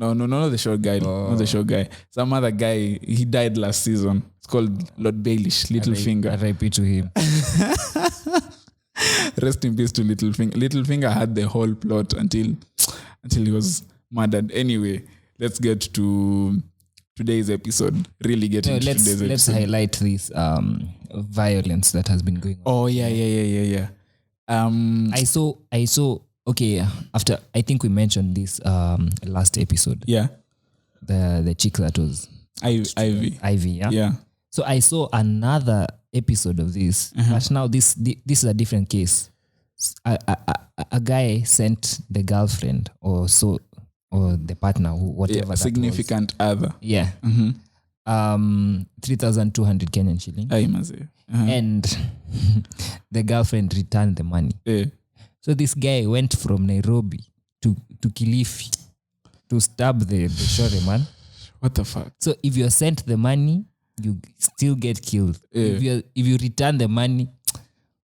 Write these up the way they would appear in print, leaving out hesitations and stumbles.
No, not the short guy. Not the short guy. Some other guy. He died last season. It's called Lord Baelish, Littlefinger. R.I.P. to him. Rest in peace to Littlefinger. Littlefinger had the whole plot until he was murdered. Anyway, let's get to today's episode. Really get into today's episode. Let's highlight this violence that has been going on. Oh yeah. I saw. Okay, after I think we mentioned this last episode. Yeah. The chick that was Ivy. Yeah. Yeah. So I saw another episode of this, but now this is a different case. A guy sent the girlfriend or the partner, whatever that significant was. other. Yeah. 3,200 Kenyan shilling. And the girlfriend returned the money. Yeah. So this guy went from Nairobi to Kilifi to stab the shore man. What the fuck? So if you're sent the money, you still get killed. Yeah. If you return the money,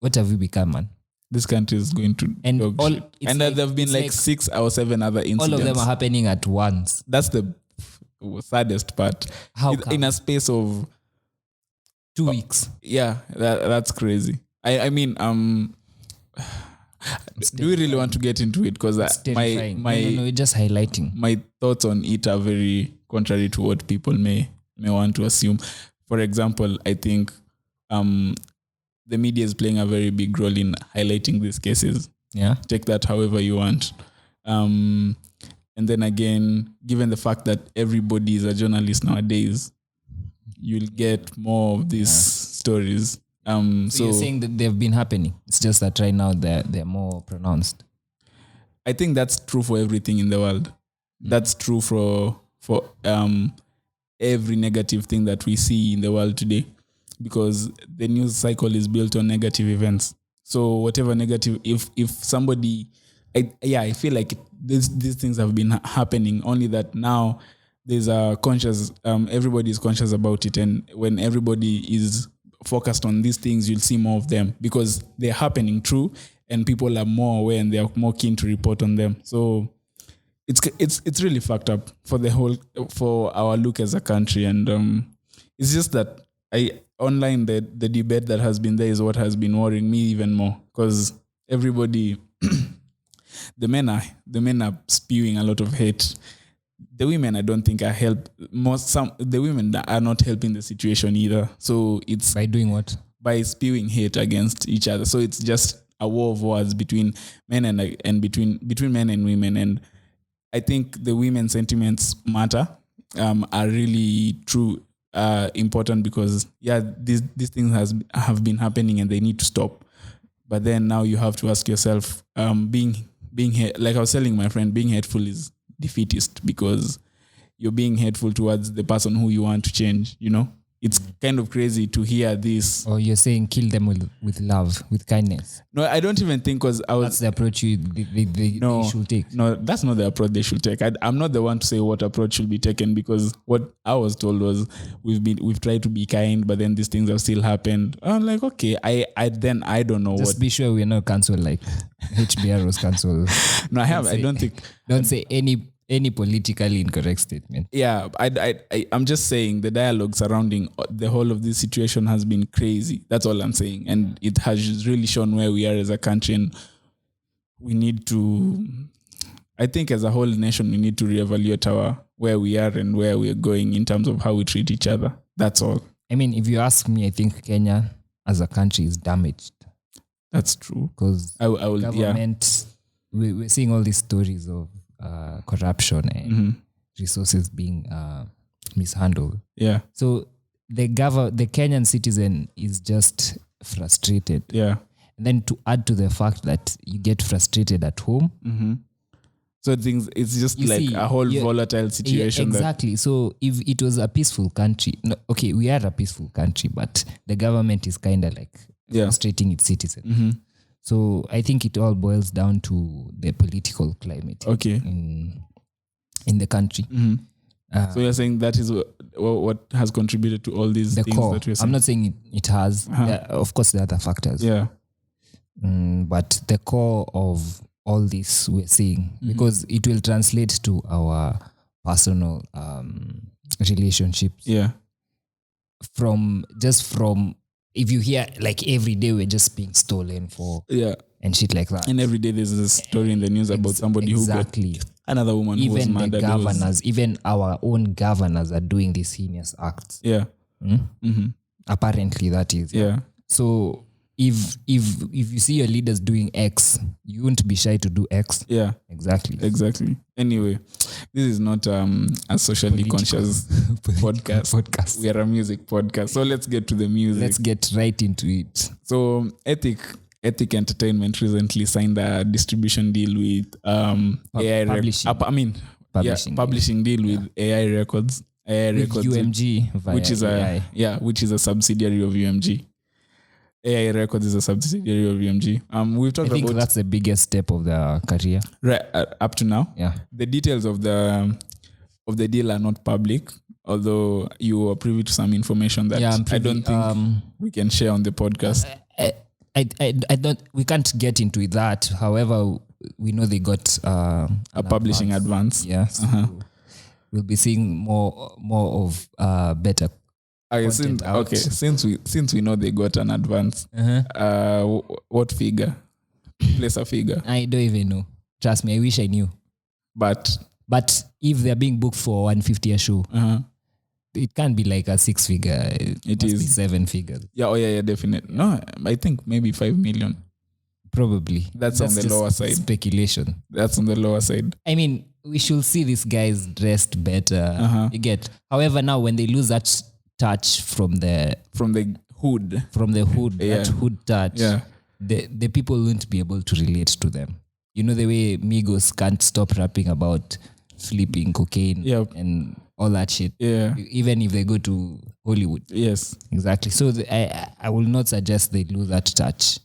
what have you become, man? This country is going to dog shit. And there have been like 6 or 7 other incidents. All of them are happening at once. That's the saddest part. How come? In a space of 2 weeks. Yeah, that's crazy. I mean, do we really want to get into it? Because my no, we're just highlighting. My thoughts on it are very contrary to what people may want to assume. For example, I think the media is playing a very big role in highlighting these cases. Yeah. Take that however you want. And then again, given the fact that everybody is a journalist nowadays, you'll get more of these stories. So you're saying that they've been happening. It's just that right now they're more pronounced. I think that's true for everything in the world. That's true for every negative thing that we see in the world today, because the news cycle is built on negative events. So whatever negative, if somebody, I feel like these things have been happening, only that now there's a conscious, everybody is conscious about it. And when everybody is focused on these things, you'll see more of them because they're happening true and people are more aware and they are more keen to report on them. So it's really fucked up for our look as a country. And it's just that online the debate that has been there is what has been worrying me even more, because everybody the men are spewing a lot of hate. The women, I don't think the women that are not helping the situation either. So it's by doing what? By spewing hate against each other. So it's just a war of words between men and between men and women. And I think the women's sentiments matter, are really true, important, because these things have been happening and they need to stop. But then now you have to ask yourself, being like I was telling my friend, being hateful is defeatist, because you're being hateful towards the person who you want to change. It's kind of crazy to hear this. Or you're saying kill them with love, with kindness. No, I don't even think, because that's the approach they should take. No, that's not the approach they should take. I'm not the one to say what approach should be taken, because what I was told was we've tried to be kind, but then these things have still happened. I'm like, okay, I don't know. Just be sure we're not cancelled like HBR was cancelled. No, I don't think. Don't say any politically incorrect statement. Yeah, I'm just saying the dialogue surrounding the whole of this situation has been crazy. That's all I'm saying. And it has really shown where we are as a country, and we need to, I think as a whole nation, we need to reevaluate where we are and where we're going in terms of how we treat each other. That's all. I mean, if you ask me, I think Kenya as a country is damaged. That's true. Because government, we're seeing all these stories of corruption and resources being mishandled. Yeah. So the Kenyan citizen is just frustrated. Yeah. And then to add to the fact that you get frustrated at home. Mm-hmm. So it's just a whole volatile situation. Yeah, exactly. So if it was a peaceful country, we are a peaceful country, but the government is kind of like frustrating its citizens. Mm-hmm. So I think it all boils down to the political climate in the country. Mm-hmm. So you're saying that is what has contributed to all these things core. that we're seeing? I'm not saying it has. Of course, there are other factors. Yeah. But the core of all this we're seeing, because it will translate to our personal relationships. Yeah. From if you hear like every day we're just being stolen for Yeah. and shit like that. And every day there's a story in the news about somebody who got another woman who was even the murdered. governors, even our own governors are doing these heinous acts. Yeah. Mm-hmm. Apparently that is. Yeah. So if you see your leaders doing X, you won't be shy to do X. Yeah. Exactly. Anyway, this is not a socially conscious podcast. We are a music podcast. So let's get to the music. Let's get right into it. So Ethic Entertainment recently signed a distribution deal with AI publishing. Publishing deal with A.I Records. A.I Records UMG via which is a subsidiary of UMG. A.I Records is a subsidiary of UMG. We've talked I think about that's the biggest step of their career. Right, up to now. Yeah. The details of the deal are not public, although you are privy to some information that I don't think we can share on the podcast. I don't. We can't get into that. However, we know they got a publishing advance. Yeah. So we'll be seeing more of better. Since we know they got an advance, what figure? Place a figure. I don't even know. Trust me, I wish I knew. But if they're being booked for 150 a show, it can't be like a 6-figure. It must be 7 figures. Yeah, definitely. No, I think maybe 5 million. Probably. That's on the lower side. Speculation. That's on the lower side. I mean, we should see these guys dressed better. You get. However, now when they lose that touch from the hood, that hood touch, the people won't be able to relate to them. You know the way Migos can't stop rapping about flipping cocaine and all that shit. Yeah. Even if they go to Hollywood. Yes. Exactly. So I will not suggest they lose that touch.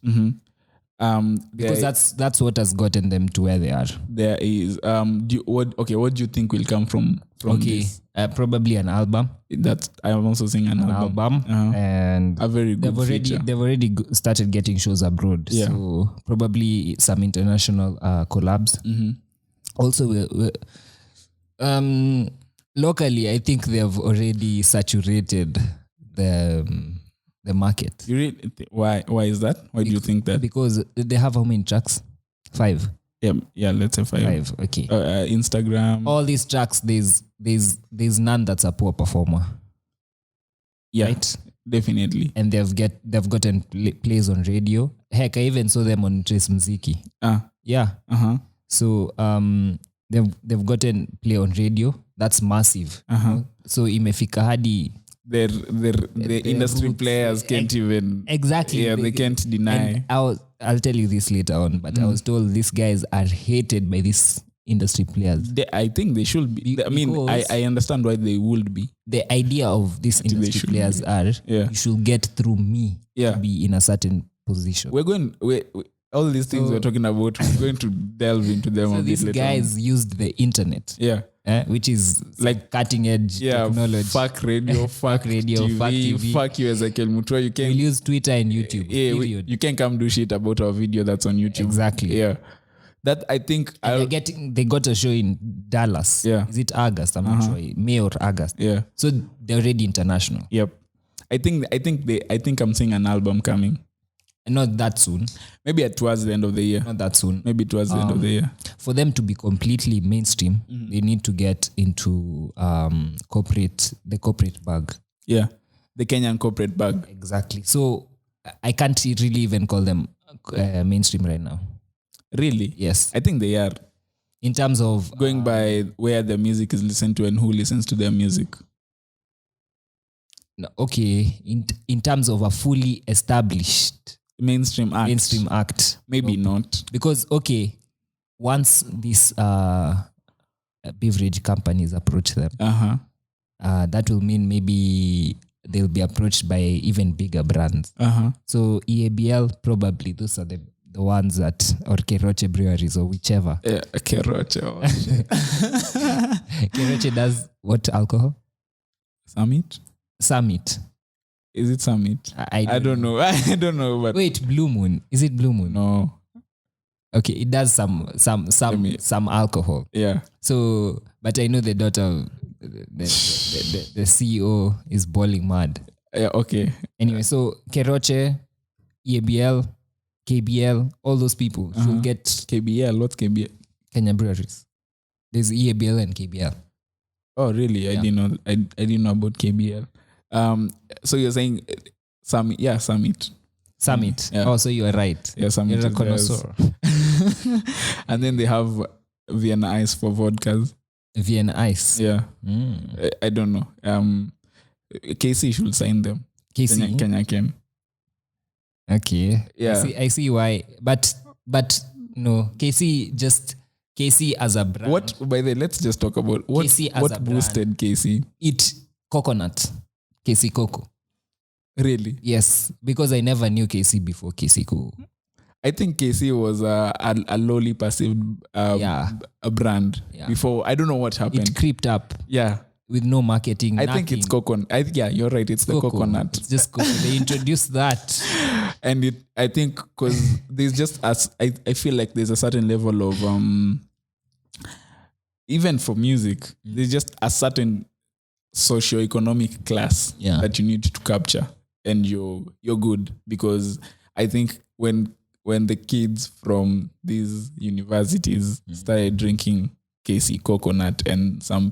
Because that's what has gotten them to where they are. There is what do you think will come from this? Probably an album. That I am also saying an album. And a very good feature. They've already started getting shows abroad. Yeah. So probably some international collabs. Also, locally, I think they've already saturated the market. You really why is that? Why do you think that? Because they have how many tracks? 5. Yeah, let's say 5. Okay. Instagram. All these tracks, there's none that's a poor performer. Yeah, right? Definitely. And they've gotten plays on radio. Heck, I even saw them on Trace Mziki. Yeah. So they've gotten play on radio. That's massive. So imefika hadi the industry roots, players can't even exactly. Yeah, they can't deny. And I'll tell you this later on, but I was told these guys are hated by these industry players. I think they should be. I mean, I understand why they would be. The idea of these industry players you should get through me to be in a certain position. All these things we're talking about, we're going to delve into them a bit later. These guys used the internet. Yeah. Which is like cutting edge technology. Fuck radio, fuck TV, fuck you Ezekiel Mutua. You can use Twitter and YouTube. You can't come do shit about our video that's on YouTube. Exactly. Yeah. That I think they got a show in Dallas. Yeah. Is it August? I'm not sure. May or August. Yeah. So they're already international. Yep. I think I'm seeing an album coming. Not that soon. Maybe towards the end of the year. Not that soon. Maybe towards the end of the year. For them to be completely mainstream, they need to get into the corporate bag. Yeah. The Kenyan corporate bag. Exactly. So I can't really even call them mainstream right now. Really? Yes. I think they are. In terms of going by where the music is listened to and who listens to their music. Okay. In terms of a fully established mainstream act. Maybe not. Because, once these beverage companies approach them, that will mean maybe they'll be approached by even bigger brands. So EABL, probably those are the ones that, or Keroche Breweries or whichever. Yeah, Keroche. Keroche does what alcohol? Summit. Is it Summit? I don't know. I don't know. But wait, Blue Moon. Is it Blue Moon? No. Okay, it does some alcohol. Yeah. So, but I know the daughter of the CEO is boiling mad. Yeah, okay. Anyway, so Keroche, EABL, KBL, all those people should get KBL. What's KBL? Kenya Breweries. There's EABL and KBL. Oh, really? Yeah. I didn't know. I didn't know about KBL. So you're saying Summit? Yeah, Summit. Summit. Yeah. Oh, so you are right. Yeah, Summit. You're a is theirs. connoisseur. And then they have Vienna Ice for vodkas. Vienna Ice. Yeah. Mm. I don't know. KC should sign them. KC. Kenya can. Okay. Yeah. I see why. But no, KC as a brand. What? By the way, let's just talk about KC as a what brand. boosted KC. Eat coconut. KC Coco. Really? Yes, because I never knew KC before KC Coco. I think KC was a lowly perceived a brand before. I don't know what happened. It creeped up Yeah. with no marketing. I think it's coconut. Yeah, you're right. It's the Coco. coconut. It's just coco. They introduced that. And I think because there's just I feel like there's a certain level of even for music, there's just a certain socio-economic class that you need to capture, and you're good, because I think when the kids from these universities started drinking KC coconut, and some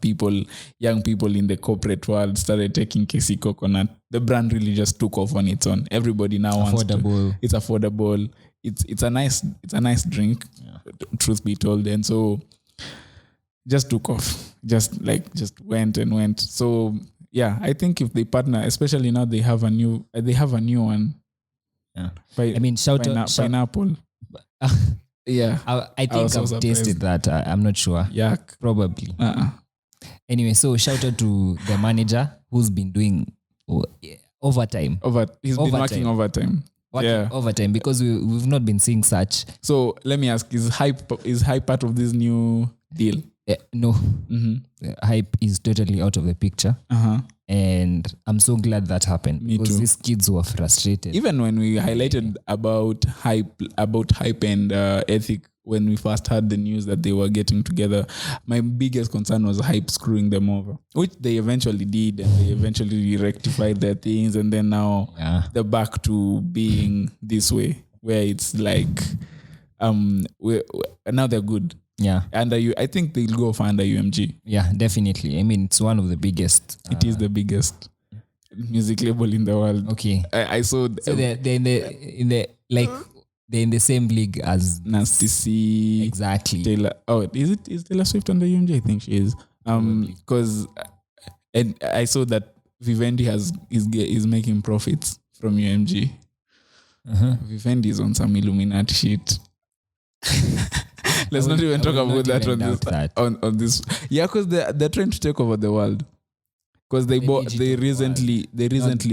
young people in the corporate world started taking KC coconut, the brand really just took off on its own. Everybody now wants to. It's affordable. It's a nice drink, truth be told. And so just took off. Just went and went. So yeah, I think if they partner, especially now they have a new one. Yeah. Shout out pineapple. Yeah, I think I've tasted that. I'm not sure. Yeah, probably. Anyway, so shout out to the manager who's been doing overtime. He's been working overtime. Overtime, because we've not been seeing such. So let me ask: is hype part of this new deal? No, hype is totally out of the picture. And I'm so glad that happened. Me because too. These kids were frustrated. Even when we highlighted about hype and ethic, when we first heard the news that they were getting together, my biggest concern was hype screwing them over, which they eventually did, and they eventually rectified their things, and then now they're back to being this way, where it's like now they're good. Yeah. I think they'll go for under UMG. Yeah, definitely. It's one of the biggest. It is the biggest music label in the world. Okay. I saw. So they're in the same league as Nasty C. Exactly. Taylor. Oh, is Taylor Swift under UMG? I think she is. Because and I saw that Vivendi is making profits from UMG. Vivendi is on some Illuminati shit. Let's not even talk about that on this. Yeah, because they're trying to take over the world. Because they recently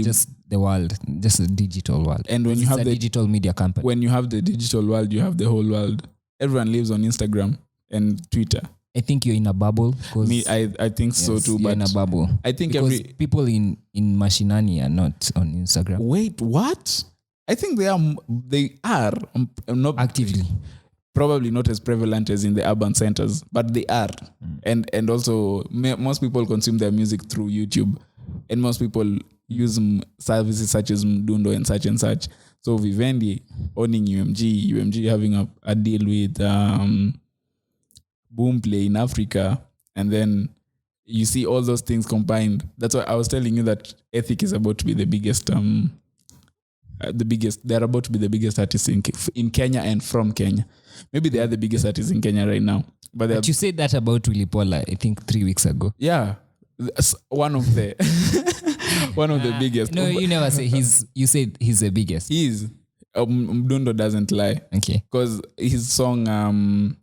just the world, just the digital world. And when you have the digital media company, when you have the digital world, you have the whole world. Everyone lives on Instagram and Twitter. I think you're in a bubble. I think so too. You're but in a bubble. I think people in Mashinani are not on Instagram. Wait, what? I think they are not actively. Probably not as prevalent as in the urban centers, but they are. And also most people consume their music through YouTube, and most people use services such as Mdundo and such. So Vivendi owning UMG having a deal with Boomplay in Africa, and then you see all those things combined. That's why I was telling you that Ethic is about to be the biggest. They're about to be the biggest artists in Kenya and from Kenya. Maybe they are the biggest artists in Kenya right now. But you said that about Willy Paula, I think 3 weeks ago. Yeah, one of the biggest. No, you never say you said he's the biggest. He is. Mdundo doesn't lie. Okay. Because his song,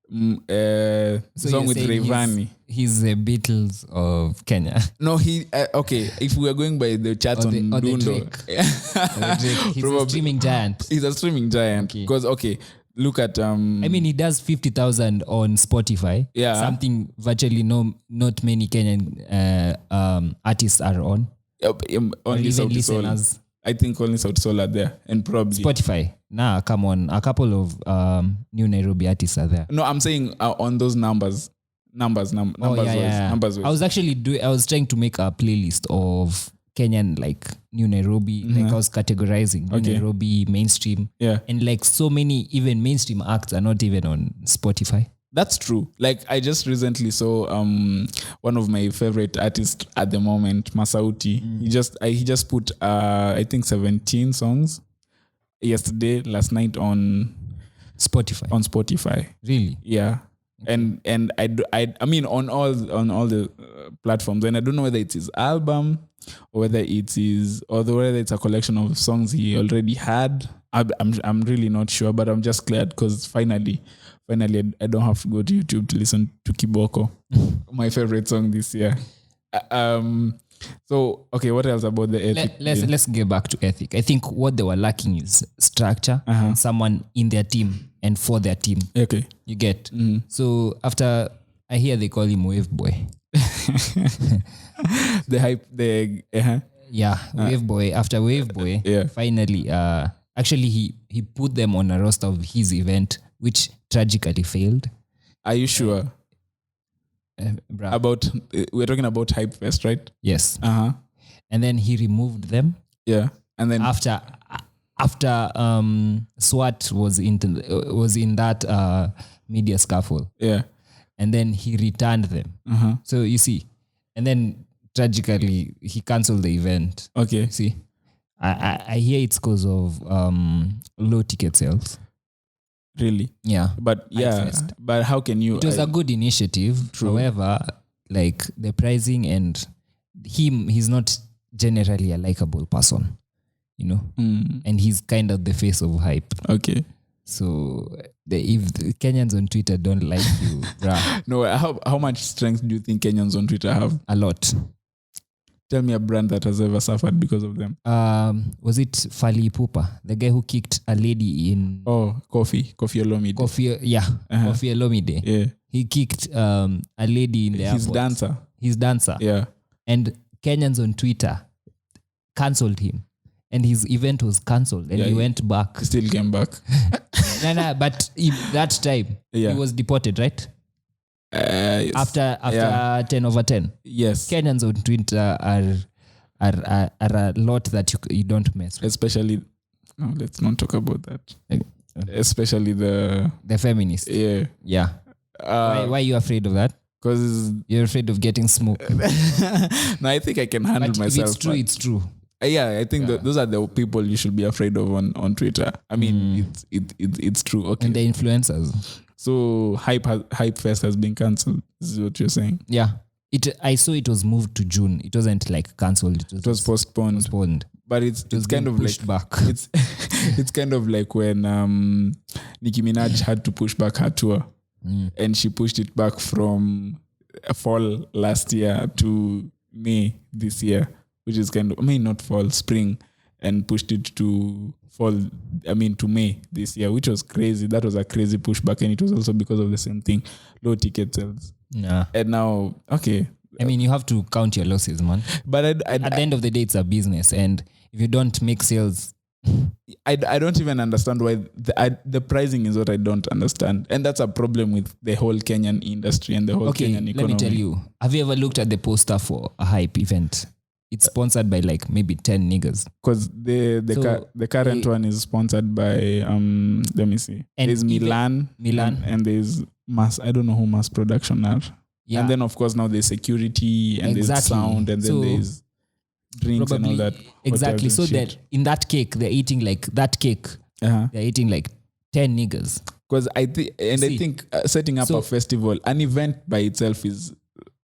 with Rayvanny. He's the Beatles of Kenya. No, okay. If we are going by the charts on Mdundo, he's a streaming giant. He's a streaming giant. Because look at he does 50,000 on Spotify. Yeah. Something virtually not many Kenyan artists are on. Only even listeners. I think only South Soul are there, and probably Spotify. Nah, come on. A couple of new Nairobi artists are there. No, I'm saying on those numbers. Numbers Yeah. wise. I was trying to make a playlist of Kenyan like new Nairobi. Like I was categorizing new Nairobi, mainstream. Yeah. And like so many even mainstream acts are not even on Spotify. That's true. Like I just recently saw one of my favorite artists at the moment, Masauti. He just put I think 17 songs last night on Spotify. Really? Yeah. And I mean on all the platforms, and I don't know whether it's his album or whether whether it's a collection of songs he already had. I'm really not sure, but I'm just glad because finally I don't have to go to YouTube to listen to Kiboko, my favorite song this year. So okay, what else about the ethic? Let's get back to ethic. I think what they were lacking is structure and someone in their team and for their team. Okay, you get. So after I hear they call him Wave Boy. The hype, Wave Boy. After Wave Boy, finally, actually he put them on a roster of his event, which tragically failed. Are you sure? About we're talking about Hype Fest, right? Yes. And then he removed them. Yeah. And then after SWAT was in that media scuffle. Yeah. And then he returned them. So you see, and then tragically he cancelled the event. Okay. See, I hear it's because of low ticket sales. Really? Yeah. But but how can you? It was a good initiative. True. However, like the pricing and he's not generally a likable person, you know, and he's kind of the face of hype. Okay. So if the Kenyans on Twitter don't like you, bruh. No, how much strength do you think Kenyans on Twitter have? A lot. Tell me a brand that has ever suffered because of them. Was it Fally Ipupa, the guy who kicked a lady in? Oh, Kofi Olomide. Kofi Olomide. Yeah. He kicked a lady in the airport. His dancer. Yeah. And Kenyans on Twitter cancelled him. And his event was cancelled. And he went back. He still came back. No, but that time, he was deported, right? Yes. After 10 over 10. Yes. Kenyans on Twitter are a lot that you don't mess with. Especially, no, let's not talk about that. Especially the feminists. Yeah. Yeah. Why are you afraid of that? Because you're afraid of getting smoked. No, I think I can handle myself. If it's true, it's true. I think those are the people you should be afraid of on Twitter. I mean, it's true. Okay. And the influencers. So Hype Fest has been cancelled. This is what you're saying. Yeah. I saw it was moved to June. It wasn't like cancelled. It was postponed. But it's kind of pushed like back. It's kind of like when Nicki Minaj had to push back her tour, and she pushed it back from fall last year to May this year, which is not fall, spring, and pushed it to to May this year, which was crazy. That was a crazy pushback, and it was also because of the same thing, low ticket sales. Yeah. And now, okay. I mean, you have to count your losses, man. But at the end of the day, it's a business, and if you don't make sales, I don't even understand why the pricing is what I don't understand, and that's a problem with the whole Kenyan industry and the whole Kenyan economy. Let me tell you. Have you ever looked at the poster for a hype event? It's sponsored by like maybe 10 niggas. Because the current one is sponsored by let me see. There's Milan, and there's I don't know who Mass Production are. Yeah. And then of course now there's security and there's sound, and then there's drinks and all that. Exactly. So that in that cake they're eating like that cake. They're eating like 10 niggas. Because I think setting up a festival, an event by itself is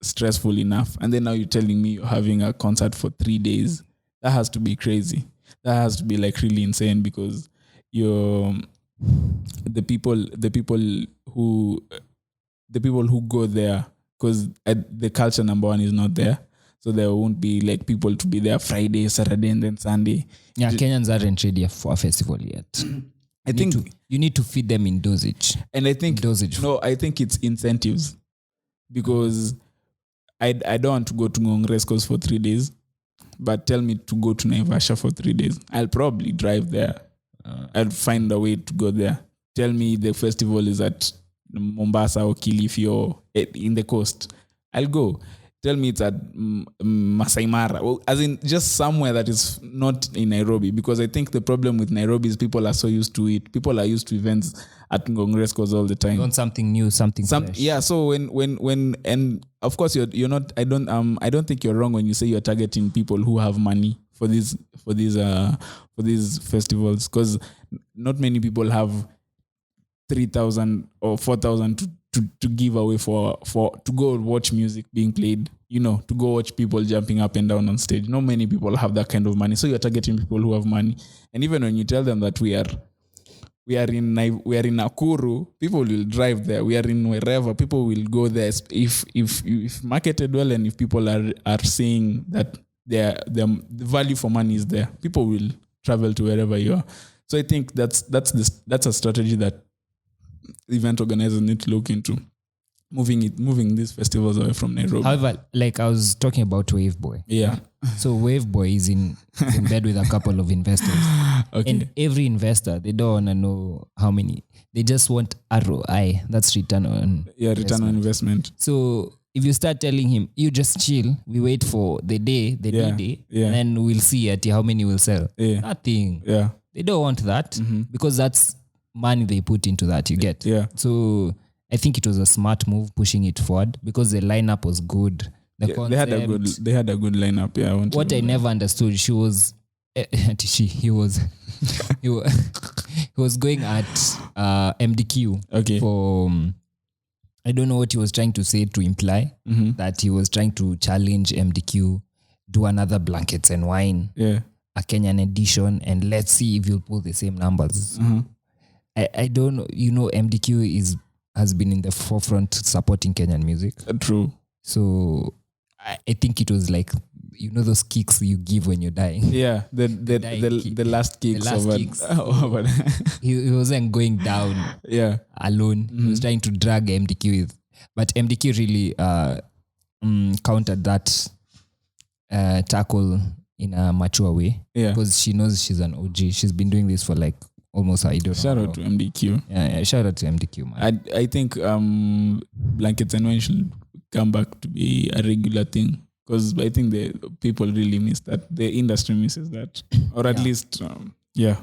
stressful enough, and then now you're telling me you're having a concert for 3 days. That has to be crazy. That has to be like really insane, because the people who go there, because the culture number one is not there, so there won't be like people to be there Friday, Saturday, and then Sunday. Yeah, Kenyans aren't ready for a festival yet. I think you need to feed them in dosage. And I think I think it's incentives, because I don't want to go to Ngong Race Course for 3 days. But tell me to go to Naivasha for 3 days. I'll probably drive there. I'll find a way to go there. Tell me the festival is at Mombasa or Kilifi or in the coast. I'll go. Tell me it's at Masai Mara. Well, as in just somewhere that is not in Nairobi. Because I think the problem with Nairobi is people are so used to it. People are used to events at Ngongrescos all the time. You want something new, something fresh. Yeah. So when and of course you're not. I don't think you're wrong when you say you're targeting people who have money for these festivals, because not many people have 3,000 or 4,000 to give away for to go watch music being played, to go watch people jumping up and down on stage. Not many people have that kind of money. So you're targeting people who have money. And even when you tell them that we are in Nakuru, people will drive there. We are in wherever, people will go there. If marketed well, and if people are saying that the value for money is there, people will travel to wherever you are. So I think that's a strategy that event organizers need to look into, moving these festivals away from Nairobi. However, like I was talking about Waveboy. Yeah. So Waveboy is in bed with a couple of investors. Okay. And every investor, they don't want to know how many. They just want ROI. That's return on return on investment. So if you start telling him, you just chill, we wait for the day, D-Day, and then we'll see at how many will sell. Yeah. Nothing. Yeah. They don't want that because that's money they put into that, you get. Yeah. So I think it was a smart move pushing it forward because the lineup was good. They had a good lineup. Yeah. What I never understood, he was going at MDQ. Okay. For I don't know what he was trying to say to imply that he was trying to challenge MDQ, do another Blankets and Wine, a Kenyan edition, and let's see if you'll pull the same numbers. I don't know. MDQ has been in the forefront supporting Kenyan music. True. So I think it was like, those kicks you give when you're dying. Yeah, the last kicks. The last kicks. He wasn't going down alone. He was trying to drag MDQ with. But MDQ really countered that tackle in a mature way. Yeah. Because she knows she's an OG. She's been doing this for like almost a Shout out to MDQ. Yeah, shout out to MDQ, man. I think Blankets and Wine should come back to be a regular thing, because I think the people really miss that. The industry misses that, or at least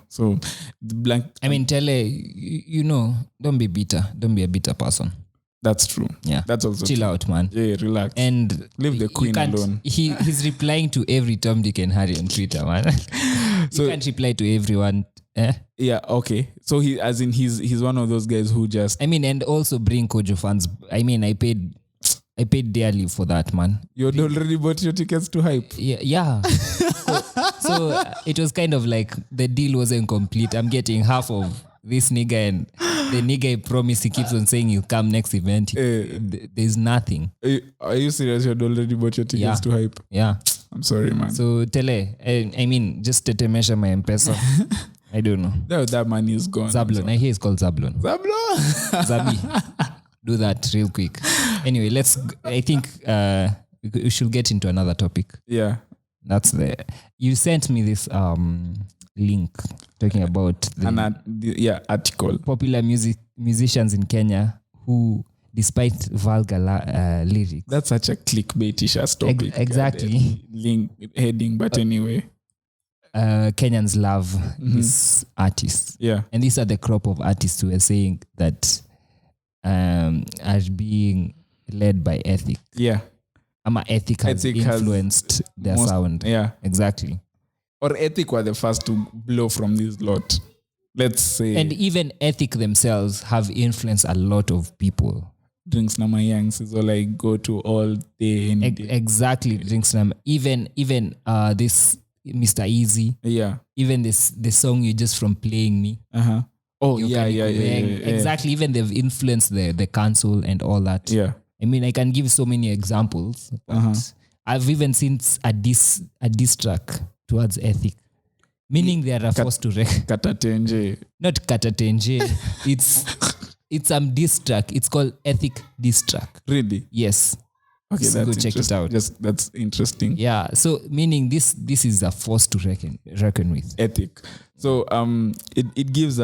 So Tele, don't be bitter. Don't be a bitter person. That's true. Yeah, that's also chill true. out, man. Yeah, relax and leave the queen alone. He's replying to every Tom, Dick, and Harry on Twitter, man. So you can't reply to everyone. Yeah, okay. So he's one of those guys who just and also bring Kojo fans. I paid dearly for that, man. You had already bought your tickets to Hype. Yeah. So it was kind of like the deal wasn't complete. I'm getting half of this nigga, and the nigga I promised, he keeps on saying he'll come next event. There's nothing. Are you serious? You had already bought your tickets to Hype? Yeah. I'm sorry, man. So Tele, just to measure my M-Pesa. I don't know. No, that money is gone. Zablon. I hear it's called Zablon. Zabi. Do that real quick. Anyway, I think we should get into another topic. Yeah. You sent me this link talking about the article. Popular musicians in Kenya who, despite vulgar lyrics. That's such a clickbaitish ass topic. Exactly. Link heading, but anyway. Kenyans love these artists. Yeah. And these are the crop of artists who are saying that are being led by ethic. Yeah. Ethic has influenced their sound. Yeah. Exactly. Or ethic were the first to blow from this lot. Let's say. And even ethic themselves have influenced a lot of people. Drinks Nama Yangs is all I go to all day. Exactly. Drinks Nama. Even this Mr. Easy. Yeah. Even the song You Just From Playing Me. Uh-huh. Oh, yeah. Exactly. Even they've influenced the council and all that. Yeah. I can give so many examples, but I've even seen a diss track towards ethic. Meaning they are forced to Katatenje. Not Katatenje. It's some diss track. It's called Ethic Diss Track. Really? Yes. Okay, So that's go check it interesting. out. That's interesting. Yeah. So meaning this is a force to reckon with. Ethic. So it gives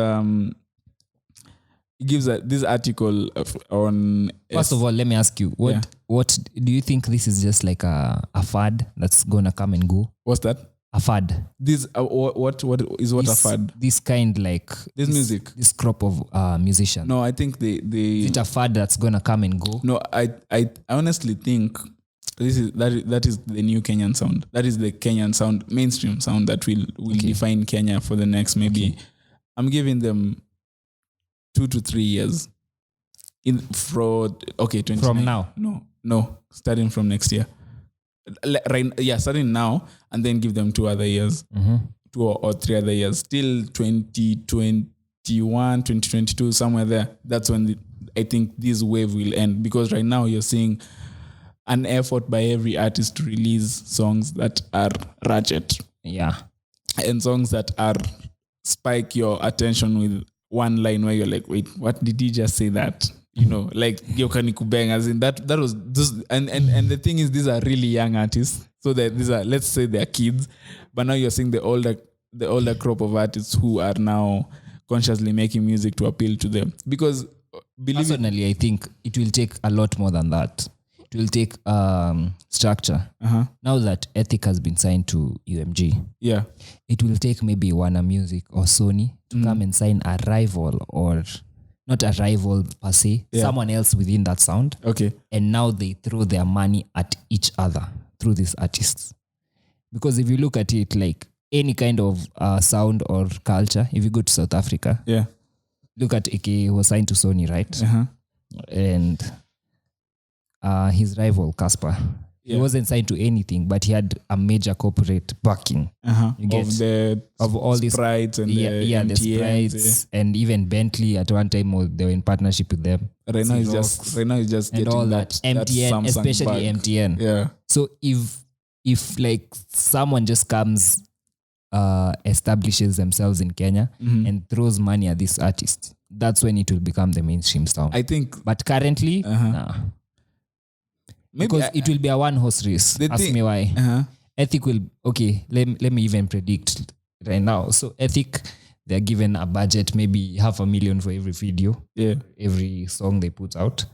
this article on. First of all, let me ask you, Yeah. what do you think this is just like a fad that's gonna come and go? What's that? A fad. This what is what a fad? This kind like This music. This crop of musicians. No, I think Is it a fad that's gonna come and go? No, I honestly think that is the new Kenyan sound. That is the Kenyan sound, mainstream sound that will define Kenya for the next maybe. I'm giving them 2 to 3 years. From now? No, starting from next year. Starting now, and then give them 2 other years, 2 or 3 other years. Till 2021, 2022, somewhere there. That's when I think this wave will end, because right now you're seeing an effort by every artist to release songs that are ratchet. Yeah. And songs that are spike your attention with one line where you're like, wait, what did he just say that? You know, like Yokani Kubeng, as in that was just, and the thing is, these are really young artists. So that these are, let's say they're kids, but now you're seeing the older crop of artists who are now consciously making music to appeal to them. Because personally, I think it will take a lot more than that. It will take structure. Now that Ethic has been signed to UMG, it will take maybe Warner Music or Sony to come and sign a rival, or not a rival per se, someone else within that sound. Okay. And now they throw their money at each other through these artists. Because if you look at it, like any kind of sound or culture, if you go to South Africa, look at AK, who was signed to Sony, right? And his rival, Casper, he wasn't signed to anything, but he had a major corporate backing. You get of all these Sprites and the MTNs, the Sprites, and even Bentley at one time they were in partnership with them. Right now he's just and getting all that MTN, Samsung especially bag. MTN. Yeah. So if like someone just comes, establishes themselves in Kenya and throws money at this artist, that's when it will become the mainstream sound. I think. But currently, nah. Maybe because it will be a one-horse race. Ask me why. Ethic will, let me even predict right now. So Ethic, they're given a budget, maybe $500,000 for every video, every song they put out.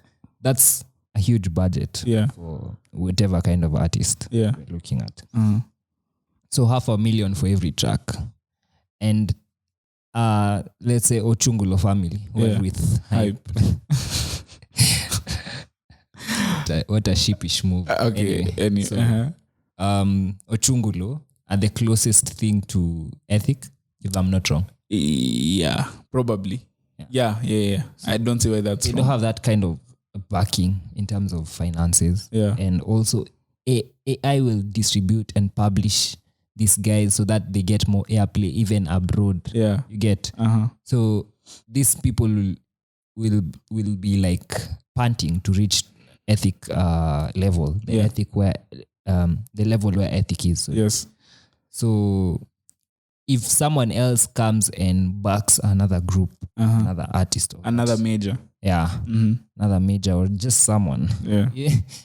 That's a huge budget for whatever kind of artist we're looking at. So $500,000 for every track. And let's say Ochungulo family were with Hype. What a sheepish move. Anyway. Ochungulo are the closest thing to Ethic, if I'm not wrong. Yeah, probably. Yeah. So I don't see why that's they wrong. don't have that kind of backing in terms of finances. And also AI will distribute and publish these guys so that they get more airplay even abroad. You get. So these people will be like panting to reach Ethic level, Ethic where the level where Ethic is. Yes. So if someone else comes and backs another group, another artist, or another major, another major, or just someone,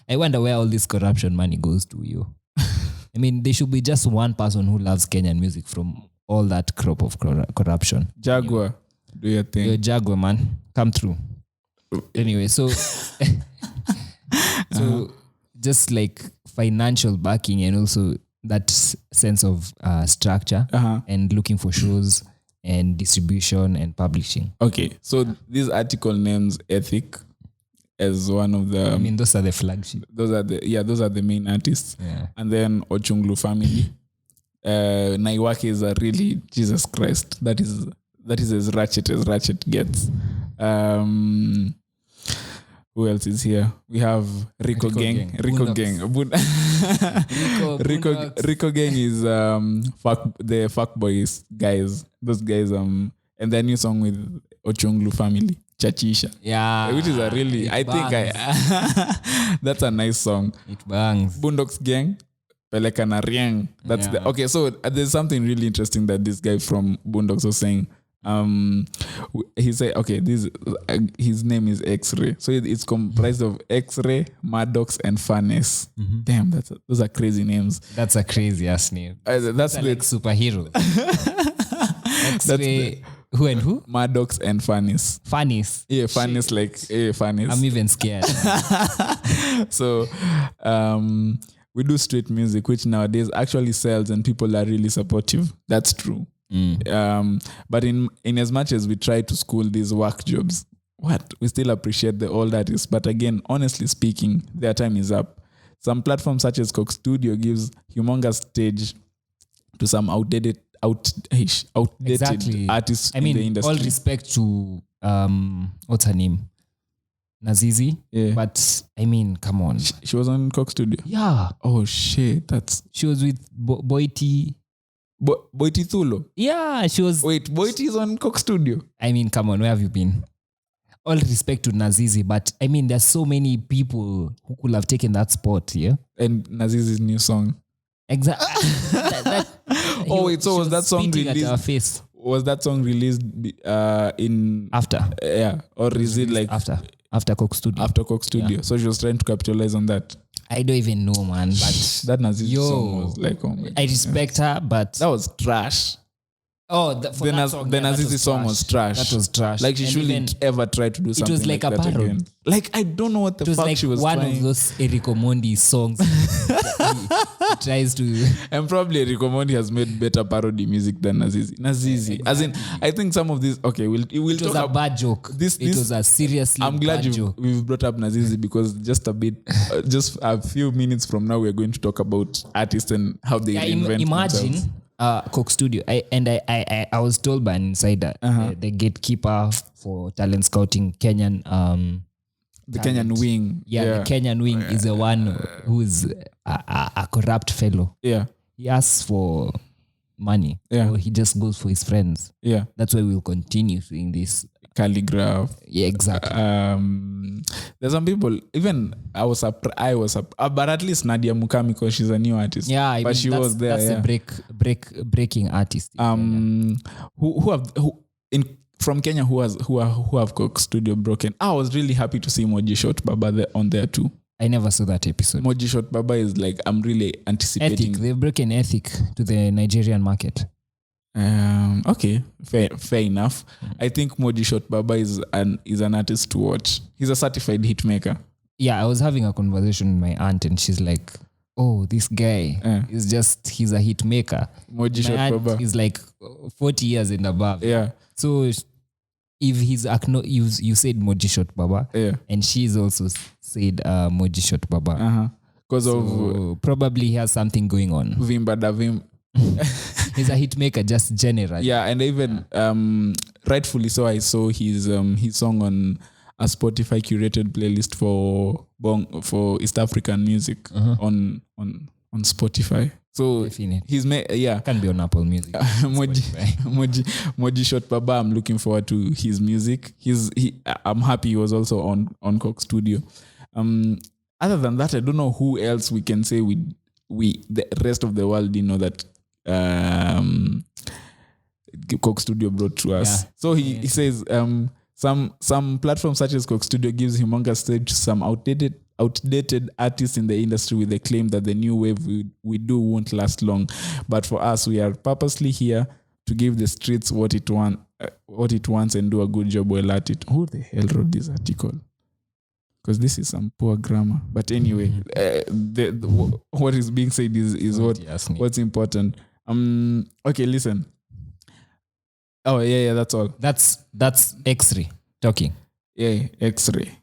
I wonder where all this corruption money goes to. You, I mean, there should be just one person who loves Kenyan music from all that crop of corruption. Jaguar, do your thing. You're Jaguar, man, come through. Anyway, so just like financial backing and also that sense of structure and looking for shows and distribution and publishing. Okay, so this article names Ethic as one of the. I mean, those are the flagship. Those are the main artists. And then Ochunglu family. Naiwake is a really Jesus Christ. That is as ratchet gets. Who else is here? We have Rico Gang. Rico Gang. Rico Gang is the fuckboys guys. Those guys and their new song with Ochunglu family, Chachisha. Yeah. Which is a really that's a nice song. It bangs. Boondocks Gang, Peleka na Rieng. That's okay. So there's something really interesting that this guy from Boondocks was saying. He said, okay, his name is X-Ray. So it's comprised of X-Ray, Maddox, and Furnace. Damn, those are crazy names. That's a crazy ass name. That's They're like superheroes. X-Ray, who and who? Maddox and Furnace. Furnace. Yeah, Furnace, Furnace. I'm even scared. So we do street music, which nowadays actually sells and people are really supportive. That's true. But in as much as we try to school these work jobs, we still appreciate the old artists. But again, honestly speaking, their time is up. Some platforms such as Coke Studio gives humongous stage to some outdated Exactly. artists I mean, in the industry. all respect to what's her name? Nazizi. Yeah. But I mean, come on. She was on Coke Studio. Yeah. Oh shit, She was with Boiti. Boiti Thulo. Yeah, she was. Wait, Boiti is on Coke Studio. I mean, come on, where have you been? All respect to Nazizi, but I mean, there's so many people who could have taken that spot, yeah? And Nazizi's new song. Exactly. So was that song released? At our face. Was that song released in After? Yeah, or is it like After Coke Studio? After Coke Studio. Yeah. So she was trying to capitalize on that. I don't even know, man. But that Nazizi song was like, oh my I respect her, but that was trash. Oh, the Nazizi song was trash. That was trash. Like she shouldn't ever try to do something. It was like a that parody. again. Like I don't know what the fuck like she was one trying. of those Enrico Mondi songs. he tries to. And probably Enrico Mondi has made better parody music than Nazizi. Nazizi, as in, I think some of these. Okay, it was a bad joke. It was a seriously. I'm glad bad joke. we've brought up Nazizi because just a few minutes from now we're going to talk about artists and how they reinvent imagine. themselves. Coke Studio. I was told by an insider, the gatekeeper for talent scouting, Kenyan. The talent. Kenyan wing. Yeah, the Kenyan wing is the one who's a corrupt fellow. Yeah. He asks for money. Yeah. Or he just goes for his friends. Yeah. That's why we'll continue doing this. Calligraph. Yeah, exactly. There's some people, even I was but at least Nadia Mukami, because she's a new artist. Yeah, but she was there. That's a breaking artist. From Kenya who have Coke Studio broken. I was really happy to see Moji Shot Baba on there too. I never saw that episode. Moji Shot Baba is like, I'm really anticipating. They've broken ethic to the Nigerian market. Okay, fair enough. I think Moji Shot Baba is an artist to watch. He's a certified hit maker. Yeah, I was having a conversation with my aunt and she's like, oh, this guy he's a hit maker. Moji Shot Baba is like 40 years and above. Yeah. So if he's you said Moji Shot Baba, and she's also said Moji Shot Baba. Because of probably he has something going on. Vimba da Vim. He's a hit maker, just generally. Yeah, and even rightfully so, I saw his song on a Spotify curated playlist for East African music on Spotify. So definitely. he's can be on Apple Music. Moji Shot Baba, I'm looking forward to his music. I'm happy he was also on Coke Studio. Other than that, I don't know who else we can say the rest of the world didn't know that Coke Studio brought to us. Yeah. So he says some platforms such as Coke Studio gives humongous stage to some outdated artists in the industry with the claim that the new wave we do won't last long. But for us, we are purposely here to give the streets what it wants and do a good job well at it. Who the hell wrote this article? Because this is some poor grammar. But anyway, what is being said is what's important. Okay, listen. Oh yeah, that's all. That's X-Ray talking. Yeah, X-Ray.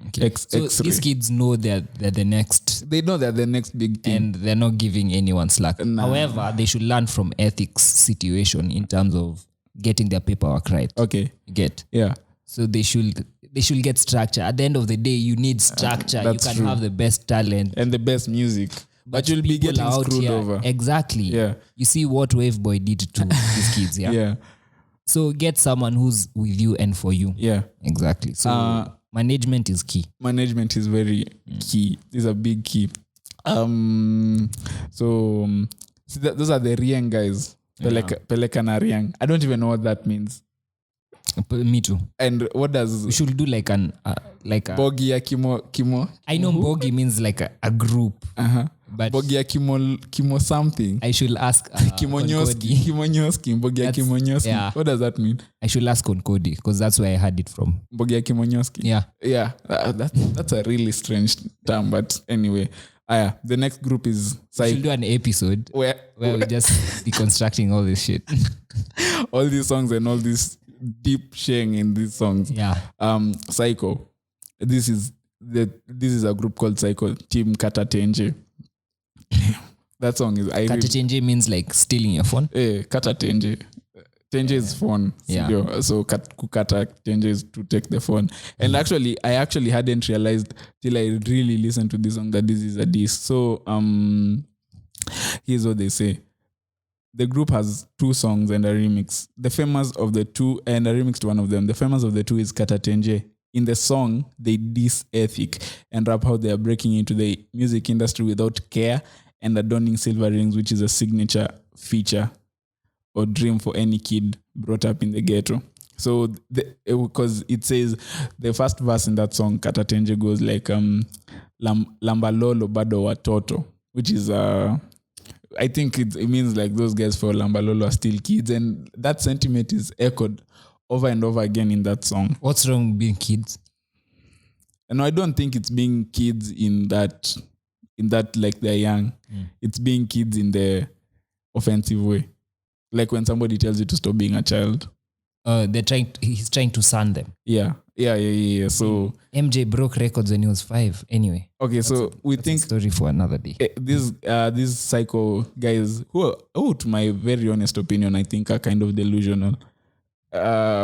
Okay. So X-ray. These kids know they're the next. They know they're the next big thing, and they're not giving anyone slack. Nah. However, they should learn from ethics situation in terms of getting their paperwork right. Okay, yeah. So they should get structure. At the end of the day, you need structure. You can have the best talent and the best music, but you'll be getting screwed over. Exactly. Yeah. You see what Wave Boy did to these kids. Yeah. Yeah. So get someone who's with you and for you. Yeah. Exactly. So management is key. Management is very key. This is a big key. So those are the Riang guys. Peleka na Riang. I don't even know what that means. Me too. And what does We should do like a Mbogi ya Kimo? I know Mbogi means like a group. But Mbogi ya Kimo something. I should ask Kimonyoski. Mbogi ya Kimonyoski. Yeah. What does that mean? I should ask on Cody because that's where I heard it from. Mbogi ya Kimonyoski. Yeah. Yeah. That's a really strange term, but anyway. The next group is We should do an episode where we just deconstructing all this shit. all these songs and all this deep sharing in these songs. Yeah. Psycho. This is a group called Psycho. Team Kata Tenje. That song is Kata Tenje means like stealing your phone. Kata Tenje. Tenje is phone. Yeah. So Kukata Tenje is to take the phone. And I actually hadn't realized till I really listened to this song that this is a diss. So here's what they say. The group has 2 songs and a remix. The famous of the 2 and a remix to one of them. The famous of the 2 is Kata Tenje. In the song, they diss ethic and rap how they are breaking into the music industry without care and adorning silver rings, which is a signature feature or dream for any kid brought up in the ghetto. So, because it says the first verse in that song, Kata Tenje, goes like Lambalolo Bado Watoto, which is I think it means like those guys for Lambalolo are still kids, and that sentiment is echoed over and over again in that song. What's wrong with being kids? And I don't think it's being kids in that like they're young. It's being kids in the offensive way. Like when somebody tells you to stop being a child. He's trying to son them. Yeah. So MJ broke records when he was 5 anyway. Okay, so we think a story for another day. These Psycho guys who to my very honest opinion, I think are kind of delusional.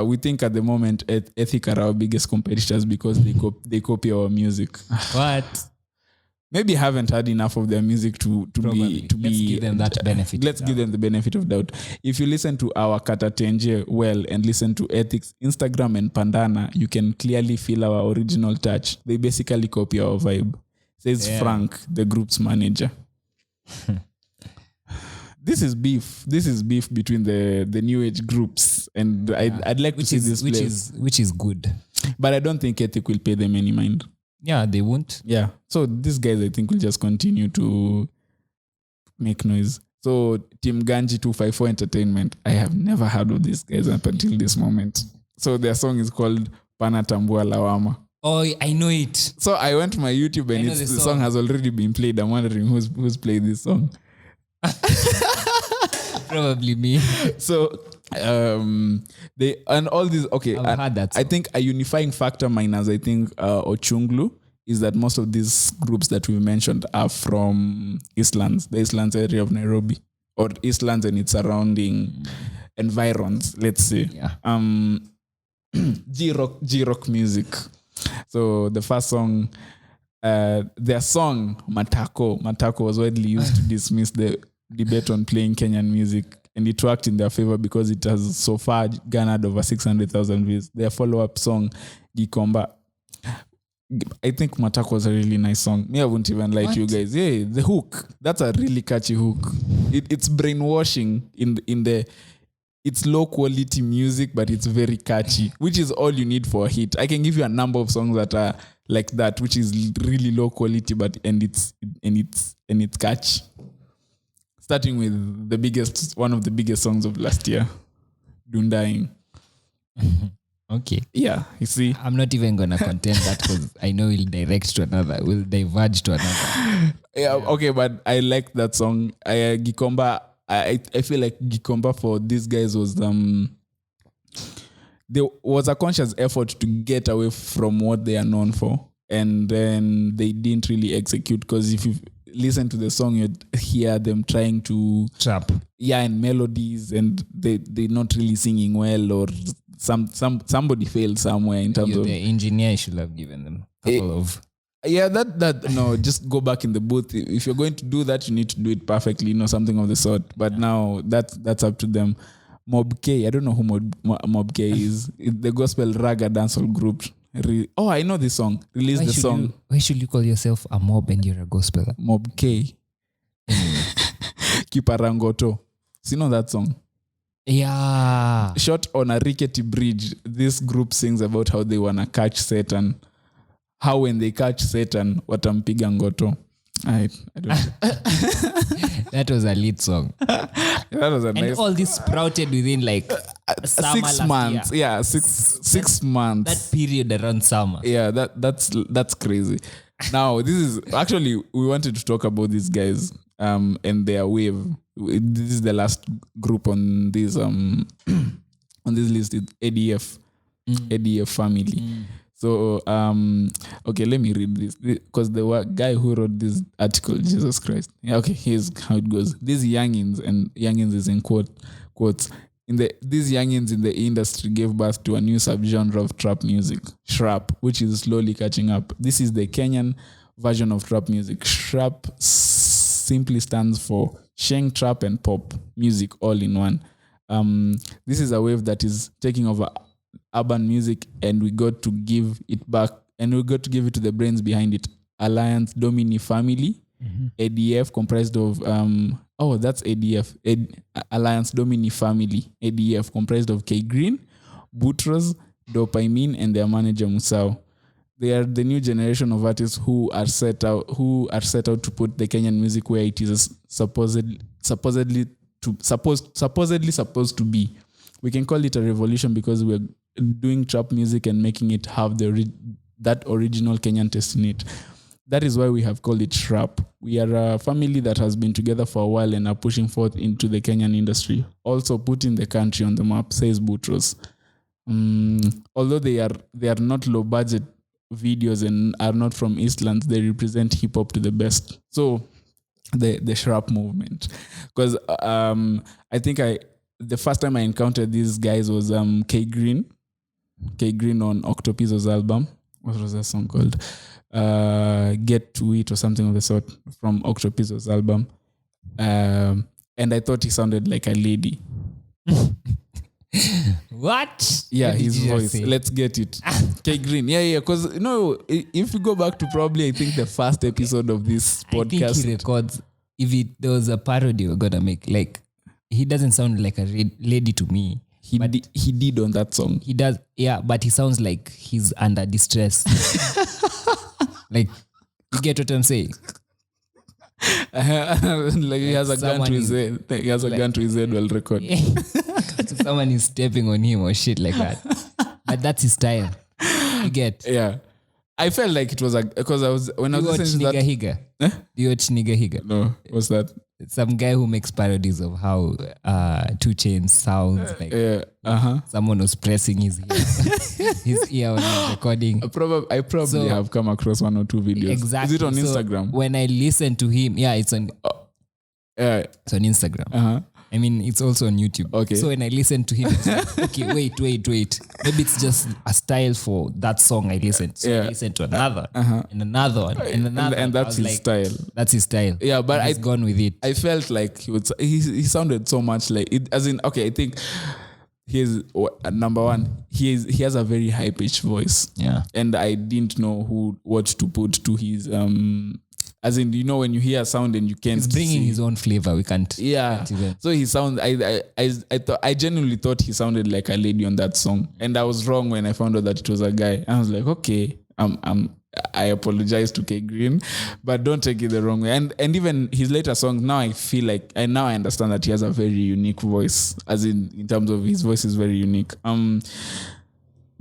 We think at the moment Ethic are our biggest competitors because they copy our music. What? Maybe haven't had enough of their music to be. Let's give them that benefit. Let's give them the benefit of doubt. If you listen to our Kata Tenje well and listen to Ethics, Instagram and Pandana, you can clearly feel our original touch. They basically copy our vibe. Says Frank, the group's manager. This is beef. This is beef between the new age groups, and I'd like to see this which is good. But I don't think Ethic will pay them any mind. Yeah, they won't. Yeah. So these guys, I think, will just continue to make noise. So Team Ganji 254 Entertainment, I have never heard of these guys up until this moment. So their song is called Pana Tambua Lawama. Oh, I know it. So I went to my YouTube and the song has already been played. I'm wondering who's played this song. Probably me. So they and all these I've heard that song. I think a unifying factor minus I think Ochunglu is that most of these groups that we mentioned are from Eastlands, the Eastlands area of Nairobi, or Eastlands and its surrounding environs, let's say. Yeah. G-rock music. So the first song, their song Matako was widely used to dismiss the debate on playing Kenyan music, and it worked in their favor because it has so far garnered over 600,000 views. Their follow-up song, Gikomba, I think Matako was a really nice song. Me, I wouldn't even lie to you guys. Yeah, the hook, that's a really catchy hook. It's brainwashing in the it's low quality music, but it's very catchy, which is all you need for a hit. I can give you a number of songs that are like that, which is really low quality, but it's catchy. Starting with one of the biggest songs of last year, Dundaing. Okay. Yeah, you see. I'm not even gonna contend that because I know we'll diverge to another. Yeah, okay, but I like that song. Gikomba. I feel like Gikomba for these guys was there was a conscious effort to get away from what they are known for, and then they didn't really execute, because if you listen to the song you'd hear them trying to trap, and melodies, and they're not really singing well, or somebody failed somewhere in terms of the engineer should have given them a couple of no, just go back in the booth. If you're going to do that, you need to do it perfectly, something of the sort. But now that's up to them. Mob K, I don't know who Mob K is. It's the gospel raga dancehall group. I know this song. Released the song. Why should you call yourself a mob and you're a gospel? Mob K. Kiparangoto. So you know that song? Yeah. Shot on a rickety bridge, this group sings about how they wanna catch Satan. How when they catch Satan, watampiga ngoto. I don't. That was a lead song. That was a And nice. all this sprouted within like summer 6 last months. year. Yeah, six months. That period around summer. Yeah, that's crazy. Now this is actually we wanted to talk about these guys and their wave. This is the last group on this on this list. It's ADF family. So okay, let me read this because the guy who wrote this article, Jesus Christ. Yeah, okay, here's how it goes. These youngins, and youngins is in quotes. These youngins in the industry gave birth to a new subgenre of trap music, shrap, which is slowly catching up. This is the Kenyan version of trap music. Shrap simply stands for sheng, trap, and pop music all in one. This is a wave that is taking over urban music, and we got to give it back, and we got to give it to the brains behind it. Alliance Domini Family, ADF, comprised of that's ADF, Alliance Domini Family, ADF, comprised of K Green, Boutros, Dopamine, and their manager Musau. They are the new generation of artists who are set out to put the Kenyan music where it is supposedly supposed to be. We can call it a revolution because we're doing trap music and making it have that original Kenyan taste in it. That is why we have called it Shrap. We are a family that has been together for a while and are pushing forth into the Kenyan industry. Also putting the country on the map, says Boutros. Although they are not low budget videos and are not from Eastlands, they represent hip hop to the best. So the Shrap movement, because I think the first time I encountered these guys was K Green on Octopizzo's album. What was that song called? Get to It or something of the sort from Octopizzo's album. And I thought he sounded like a lady. What? Yeah, What did his you just voice. say? Let's get it. K Green. Yeah. Because if we go back to probably I think the first episode of this I think podcast. he records. If there was a parody we're gonna make, like he doesn't sound like a lady to me. He did on that song. He does, yeah, but he sounds like he's under distress. Like, you get what I'm saying? Like he has a gun someone to his head. He has a gun to his head while recording. So someone is stepping on him or shit like that. But that's his style. You get? Yeah. I felt like it was because I was when I You was watch listening to Nigga that. Higa? Do you watch Nigga Higa? No, what's that? Some guy who makes parodies of how 2 Chainz sounds like. Yeah. Someone was pressing his ear on the recording. I probably have come across 1 or 2 videos. Exactly. Is it on So Instagram? when I listen to him, yeah, it's on Instagram. I mean, it's also on YouTube. Okay. So when I listen to him, it's like, okay, wait. Maybe it's just a style for that song I listened. So I listen to another and another one and another. And that's his style. That's his style. Yeah, but he's gone with it. I felt like he sounded so much like it. As in, okay, I think he's number one. He has a very high pitched voice. Yeah. And I didn't know what to put to his as in, when you hear a sound and you can't He's bringing see. his own flavor. We can't. Yeah. can't even. So he sounds. I genuinely thought he sounded like a lady on that song, and I was wrong when I found out that it was a guy. And I was like, okay, I apologize to K Green, but don't take it the wrong way. And even his later songs, now I feel like I understand that he has a very unique voice, as in terms of his voice is very unique.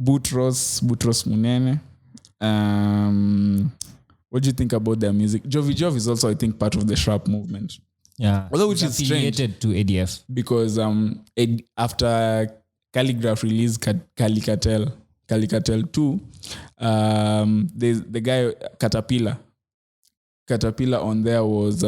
Boutros Munene. What do you think about their music? Jov is also, I think, part of the Shrap movement. Yeah. Although which He's is strange affiliated to ADF. because after Calligraph released Calicatel 2, there's the guy Caterpillar on there was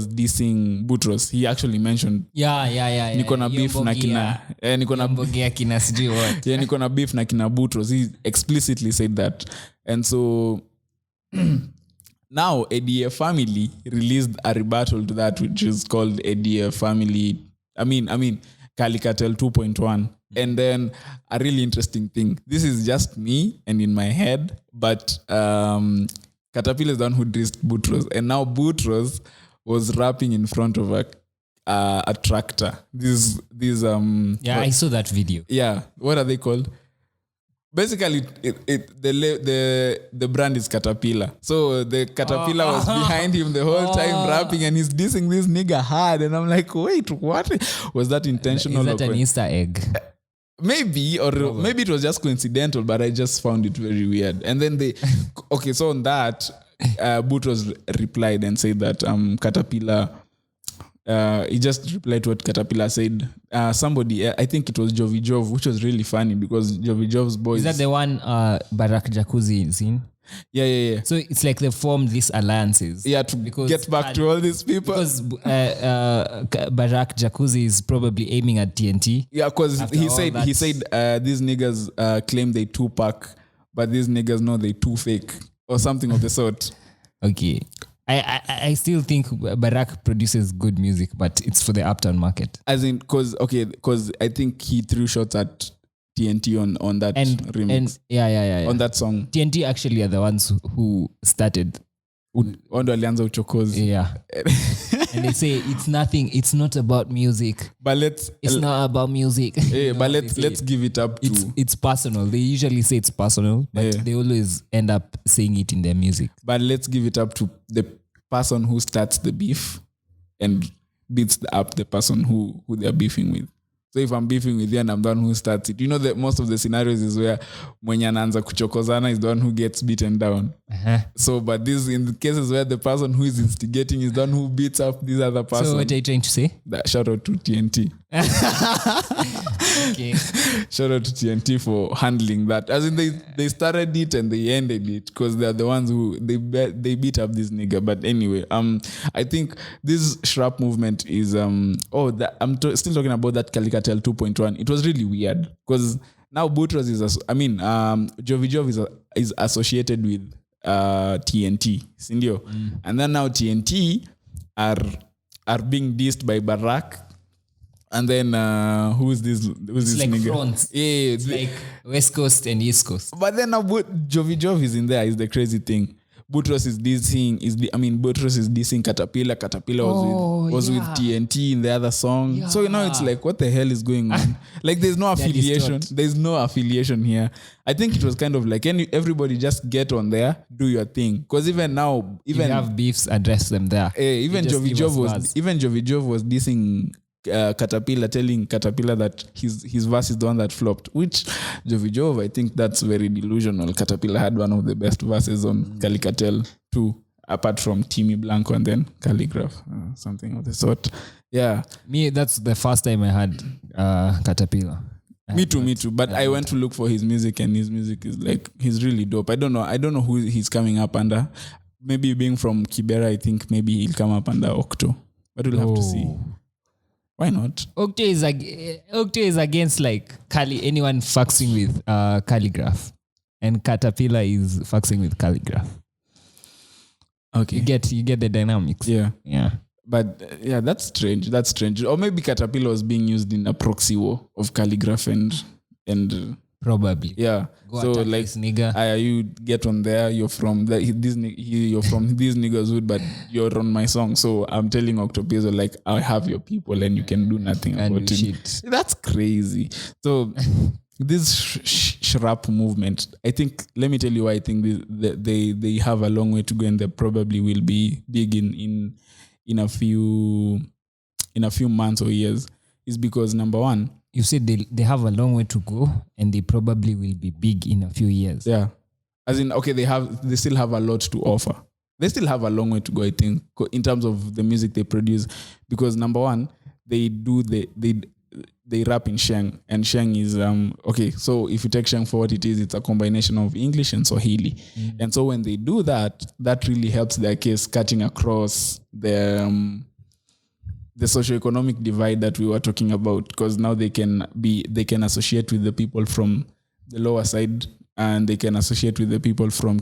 dissing Boutros. He actually mentioned niko na beef na kina niko na Mbogi akina sijui what. yeah, niko na beef na kina Boutros. He explicitly said that. And so now ADF Family released a rebuttal to that, which is called ADF Family. I mean Calicatel 2.1. And then a really interesting thing. This is just me and in my head, but Caterpillar is the one who dissed Boutros. And now Boutros was rapping in front of a tractor. These I saw that video. yeah, what are they called? Basically, the brand is Caterpillar. So the Caterpillar was behind him the whole time rapping, and he's dissing this nigga hard. And I'm like, wait, what? Was that intentional? Is that an Easter egg? Maybe, or maybe it was just coincidental, but I just found it very weird. And then so on that, Boutros replied and said that Caterpillar, he just replied to what Caterpillar said. Somebody, I think it was Jovi Jov, which was really funny because Jovi Jov's boys. Is that the one Barack Jacuzzi is in? Yeah. So it's like they formed these alliances. Yeah, to get back to all these people. Because Barack Jacuzzi is probably aiming at TNT. Yeah, because he said these niggas claim they Tupac, but these niggas know they too fake or something of the sort. Okay. I still think Barack produces good music, but it's for the uptown market. As in, because I think he threw shots at TNT on that remix. And yeah. On that song. TNT actually are the ones who started. Ondo alianza uchokozi. Yeah. And they say it's not about music. But it's not about music. Yeah, but let's give it up to... It's personal. They usually say it's personal, but they always end up saying it in their music. But let's give it up to the person who starts the beef and beats up the person who they're beefing with. So if I'm beefing with you and I'm the one who starts it, you know that most of the scenarios is where mwenye anaanza kuchokozana is the one who gets beaten down. So, but this in the cases where the person who is instigating is the one who beats up this other person. So what are you trying to say? Shout out to TNT. Okay. Shout out to TNT for handling that. As in they started it and they ended it because they're the ones who they beat up this nigga. But anyway, I think this Shrap movement is still talking about that Calicatel 2.1. It was really weird because now Boutros Jovi Jov is associated with TNT, Sindio, and then now TNT are being dissed by Barack. And then who's this like nigga? Fronts. Yeah, it's like West Coast and East Coast. But then now Jovi Jov is in there. Is the crazy thing. Boutros is dissing. Boutros is dissing Caterpillar. Caterpillar was with TNT in the other song. Yeah. So now it's like, what the hell is going on? Like, there's no affiliation. There's no affiliation here. I think it was kind of like everybody just get on there, do your thing. Because even now, if you have beefs, address them there. Even Jovi Jov was dissing Caterpillar, telling Caterpillar that his verse is the one that flopped, which Jovi Jov, I think that's very delusional. Caterpillar had one of the best verses on Calicatel too, apart from Timmy Blanco and then Calligraph, something of the sort. Yeah, that's the first time I had Caterpillar. Me too. But I went to look for his music, and his music is like, he's really dope. I don't know who he's coming up under. Maybe being from Kibera, I think maybe he'll come up under Octo, but we'll have to see. Why not? Octo is against like anyone fucking with Calligraph, and Caterpillar is fucking with Calligraph. Okay, you get the dynamics. Yeah. But that's strange. Or maybe Caterpillar was being used in a proxy war of Calligraph and probably. Yeah. Go so like, this nigga. You get on there. You're from you're from these niggas hood, but you're on my song. So I'm telling Octopizzo, like, I have your people, and you can do nothing about it. That's crazy. So this Shrap movement, I think. Let me tell you why I think they have a long way to go, and they probably will be big in a few months or years. Is because number one, you said they have a long way to go, and they probably will be big in a few years. Yeah. As in, okay, they still have a lot to offer. They still have a long way to go, I think, in terms of the music they produce. Because number one, they rap in Sheng, and Sheng is okay. So if you take Sheng for what it is, it's a combination of English and Swahili. And so when they do that, that really helps their case cutting across the socioeconomic divide that we were talking about, because now they can associate with the people from the lower side, and they can associate with the people from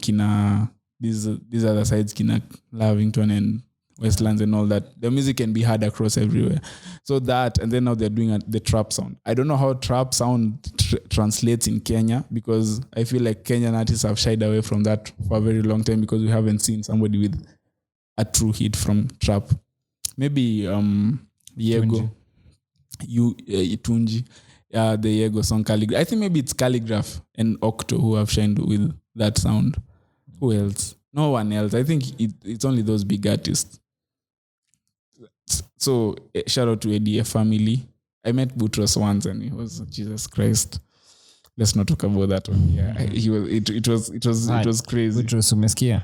these other sides, Kina, Lavington and Westlands and all that. The music can be heard across everywhere. So that, and then now they're doing the trap sound. I don't know how trap sound translates in Kenya, because I feel like Kenyan artists have shied away from that for a very long time, because we haven't seen somebody with a true hit from trap. maybe Yego. Itunji. The Yego song Calligraph. I think maybe it's Calligraph and Octo who have shined with that sound. Who else? No one else. I think it's only those big artists. So shout out to ADF family. I met Boutros once and he was Jesus Christ. Let's not talk about that one. Yeah, he was. It was crazy. Boutros umesikia?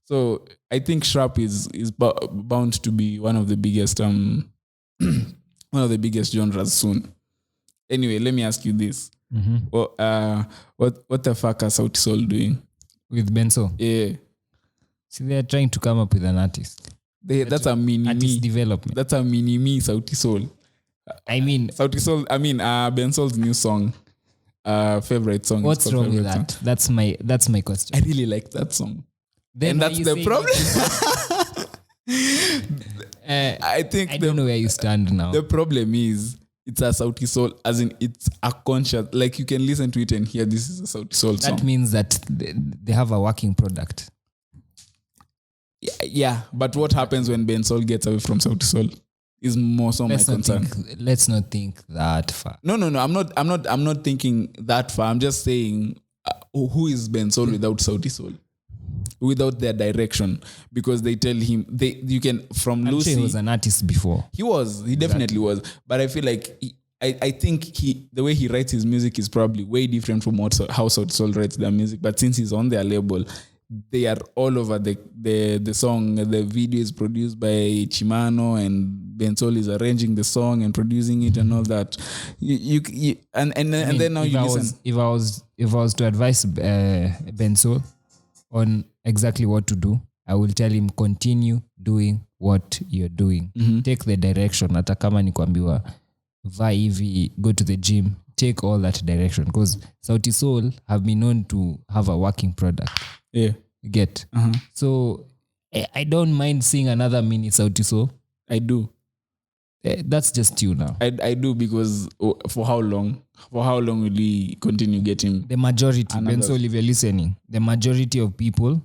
So I think Shrap is bound to be one of the biggest genres soon. Anyway, let me ask you this. Well, what the fuck are Sauti Sol doing With Benso? Yeah, See, they're trying to come up with an artist. That's a mini Artist me. development. That's a mini me. Sauti Sol. I mean, Sauti Sol. I mean, Ben Sol's new song, favorite song. what's It's called wrong with Favorite that? Song. That's my question. I really like that song. Then And why that's you the saying problem. it? I think I don't know where you stand now. the problem is it's a Sauti Sol, as in it's a conscious. Like you can listen to it and hear this is a Sauti Sol song. That means that they have a working product. Yeah, but what happens when Ben Sol gets away from Sauti Sol is more so my concern. Let's not think that far. No. I'm not thinking that far. I'm just saying, who is Ben Sol without Sauti Sol? Without their direction, because they tell him you can from I'm Lucy. sure he was an artist before. He definitely was. But I feel like I think the way he writes his music is probably way different from how Sauti Sol writes their music. But since he's on their label, they are all over the song. The video is produced by Chimano, and Ben Sol is arranging the song and producing it and all that. And then now you listen. If I was to advise Ben Sol on exactly what to do, I will tell him continue doing what you're doing. Take the direction. Hata kama ni kuambiwa vaa hivi, go to the gym, take all that direction, because Sauti Sol have been known to have a working product. Yeah. You get? So I don't mind seeing another mini Sauti Sol. I do. That's just you now. I do, because for how long? For how long will we continue getting The majority, Another- Ben Sol, if you're listening, the majority of people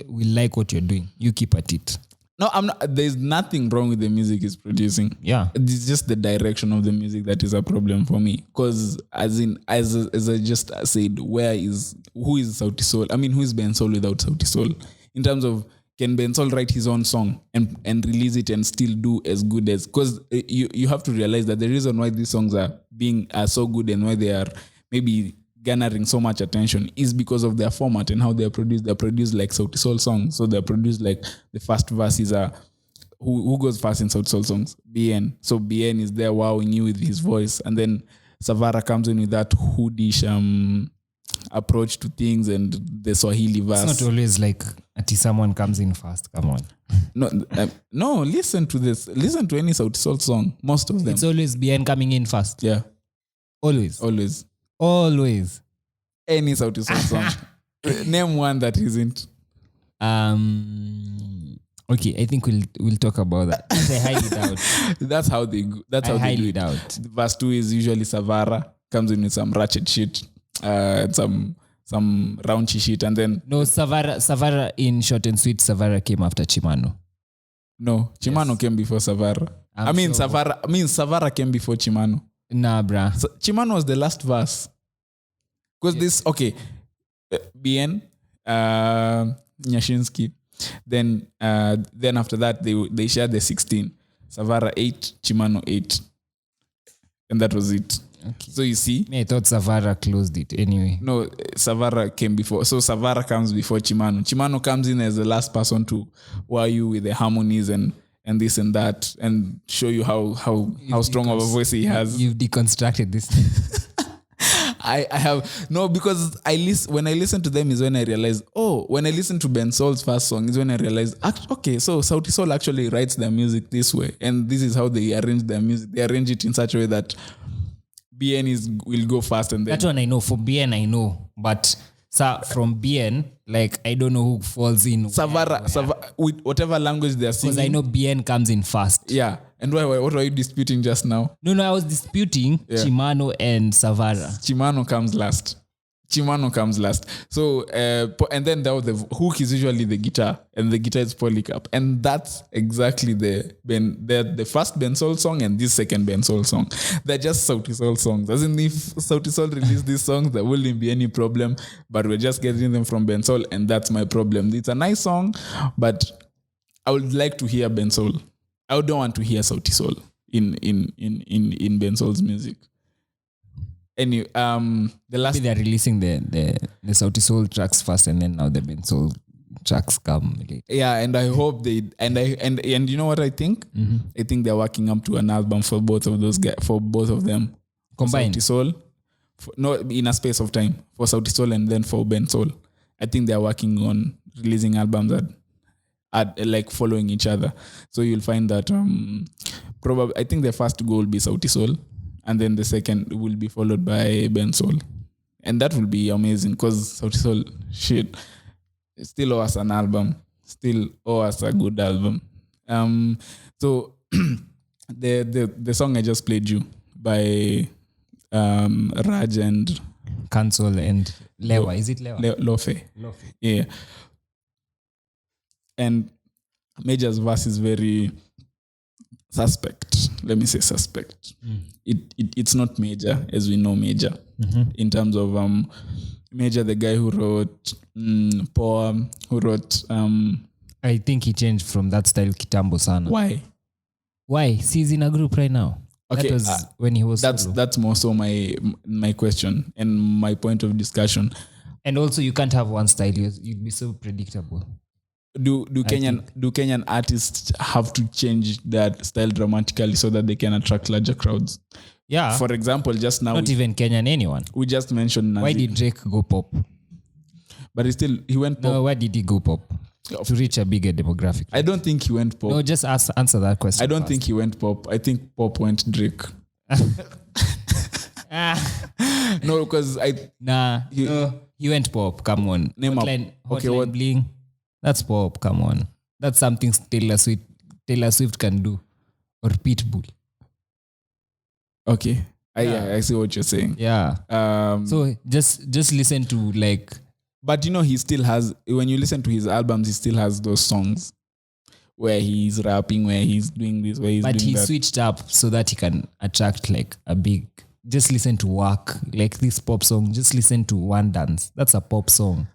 will like what you're doing. You keep at it. No, I'm not. There's nothing wrong with the music he's producing. Yeah. It's just the direction of the music that is a problem for me. Because as I just said, who is Sauti Sol? I mean, who is Ben Sol without Sauti Sol? In terms of, can Ben Sol write his own song and release it and still do as good as? Because you have to realize that the reason why these songs are so good and why they are maybe garnering so much attention is because of their format and how they are produced. They're produced like Sauti Sol songs. So they're produced like the first verses are who goes first in Sauti Sol songs? BN. So BN is there wowing you with his voice, and then Savara comes in with that hoodish approach to things and the Swahili verse. It's not always like until someone comes in fast. Come on. No, listen to this. Listen to any Sauti Sol song. Most of them. It's always BN coming in fast. Yeah. Always. Always. Any Sauti Sol song. Name one that isn't. Okay, I think we'll talk about that. I highly doubt. That's how they go. That's how they do it. Doubt. Verse 2 is usually Savara comes in with some ratchet shit, some raunchy shit, and then No, Savara in Short and Sweet, Savara came after Chimano. no, Chimano came before Savara. Savara came before Chimano. Nah, bruh. So Chimano was the last verse. Because BN, Nyashinsky, then after that they shared the 16. Savara 8, Chimano 8. And that was it. Okay. So you see, I thought Savara closed it anyway. no, Savara came before. So Savara comes before Chimano. Chimano comes in as the last person to wow you with the harmonies and this and that, and show you how strong of a voice he has. You've deconstructed this. I have no, because when I listen to them is when I realize, when I listen to Ben Sol's first song is when I realize, okay, so Sauti Sol actually writes their music this way, and this is how they arrange their music. They arrange it in such a way that BN will go fast, and then That one I know. For BN I know, but from BN, like I don't know who falls in. Savara with whatever language they're singing. Because I know BN comes in fast. Yeah, and what were you disputing just now? No, I was disputing Chimano and Savara. Chimano comes last. Chimano comes last. So, and then the hook is usually the guitar, and the guitar is Polycarp. And that's exactly the first Ben Soul song and this second Ben Soul song. They're just Sauti Sol songs. As in, if Sauti Sol released these songs, there wouldn't be any problem, but we're just getting them from Ben Soul, and that's my problem. It's a nice song, but I would like to hear Ben Soul. I don't want to hear Sauti Sol in Ben Soul's music. Anyway, the last Maybe they're releasing the Sauti Soul tracks first, and then now the Ben Soul tracks come later. Yeah, and I hope they and you know what I think? I think they're working up to an album for both of those guys, for both of them. Combined. Sauti Sol, no, in a space of time for Sauti Sol and then for Ben Soul. I think they're working on releasing albums that are like following each other. So you'll find that probably I think the first goal will be Sauti Sol, and then the second will be followed by Ben Soul. And that will be amazing because Sauti Sol, shit, still owe us an album. Still owe us a good album. So the song I just played you by Raj and Cancel and Lewa. Is it Lewa? Lofe. Yeah. And Major's verse is very suspect. Let me say suspect. It's not Major as we know Major in terms of Major, the guy who wrote Poem, who wrote I think he changed from that style kitambo sana. Why? See, he's in a group right now. Okay, that was when he was solo. That's more so my question and my point of discussion. And also you can't have one style. You'd be so predictable. Do Kenyan artists have to change that style dramatically so that they can attract larger crowds? Yeah. For example, just now Not even Kenyan, anyone. we just mentioned Nazi. Why did Drake go pop? But he went pop. No, why did he go pop? To reach a bigger demographic. I don't think he went pop. No, just answer that question. I don't first. think he went pop. I think pop went Drake. No, because he went pop. Come on. Name up. Okay, what? Bling. That's pop. Come on. That's something Taylor Swift can do, or Pitbull. Okay. I see what you're saying. Yeah. So just listen to like. But you know, he still has, when you listen to his albums, he still has those songs where he's rapping, where he's doing this, where he's doing that. But he switched up so that he can attract like a big, just listen to Work, like this pop song, just listen to One Dance. That's a pop song.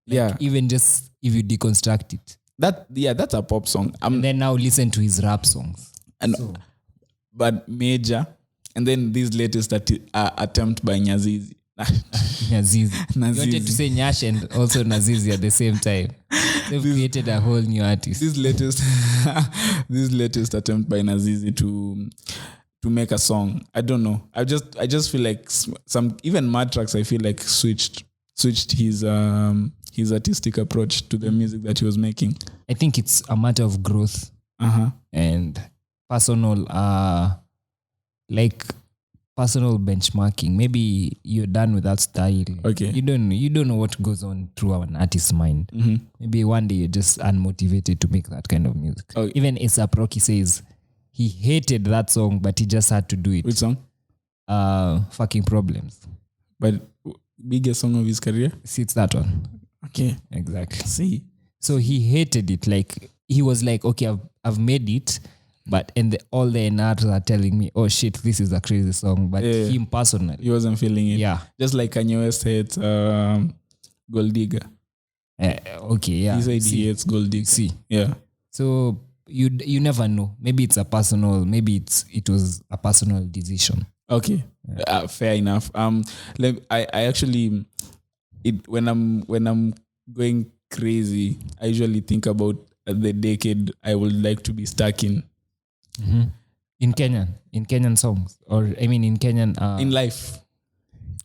Like, yeah. Even just if you deconstruct it. That's a pop song. And then now listen to his rap songs. But Major, and then this latest attempt by Nyazizi. Nazizi. You wanted to say Nyash and also Nazizi at the same time. They've created a whole new artist. This latest attempt by Nazizi to make a song. I don't know. I just feel like some even Mad Tracks I feel like switched his artistic approach to the music that he was making. I think it's a matter of growth and personal personal benchmarking. Maybe you're done with that style. Okay. You don't know what goes on through an artist's mind. Maybe one day you're just unmotivated to make that kind of music. Okay. Even A$AP Rocky says he hated that song, but he just had to do it. Which song? Fucking Problems. But biggest song of his career? See, it's that one. Okay. Exactly. See. So he hated it. Like he was like, okay, I've made it. But all the NRs are telling me, oh shit, this is a crazy song. But him personally, he wasn't feeling it. Yeah. Just like Kanye West hates Gold Digger. Okay, yeah. He said he hates Gold Digger. See. Yeah. So you never know. Maybe it was a personal decision. Okay. Fair enough. I actually, when I'm going crazy, I usually think about the decade I would like to be stuck in. In Kenyan songs, or I mean in Kenyan in life,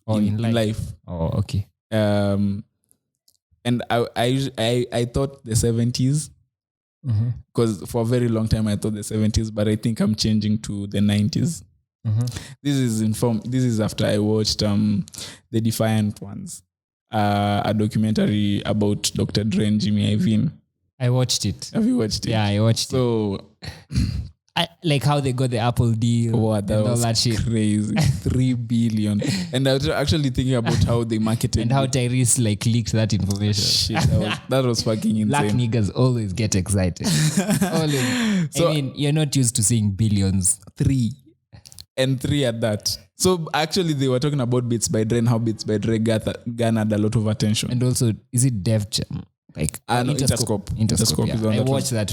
in life. Oh, okay. And I thought the 70s, because for a very long time I thought the 70s, but I think I'm changing to the 90s. This is after I watched the Defiant Ones, a documentary about Dr. Dre and Jimmy Iovine. I watched it. Have you watched it? Yeah, I watched it. So like how they got the Apple deal What, and that all was that shit. crazy. 3 billion. And I was actually thinking about how they marketed And how it. Tyrese like leaked that information. Shit, that was fucking Black insane. niggas always get excited. Always. So- I mean, you're not used to seeing billions. 3. And 3 at that. So actually they were talking about Beats by Dre and how Beats by Dre garnered a lot of attention. And also, is it Dev Jam? Like No, Interscope. Interscope, is yeah. on I that watched one.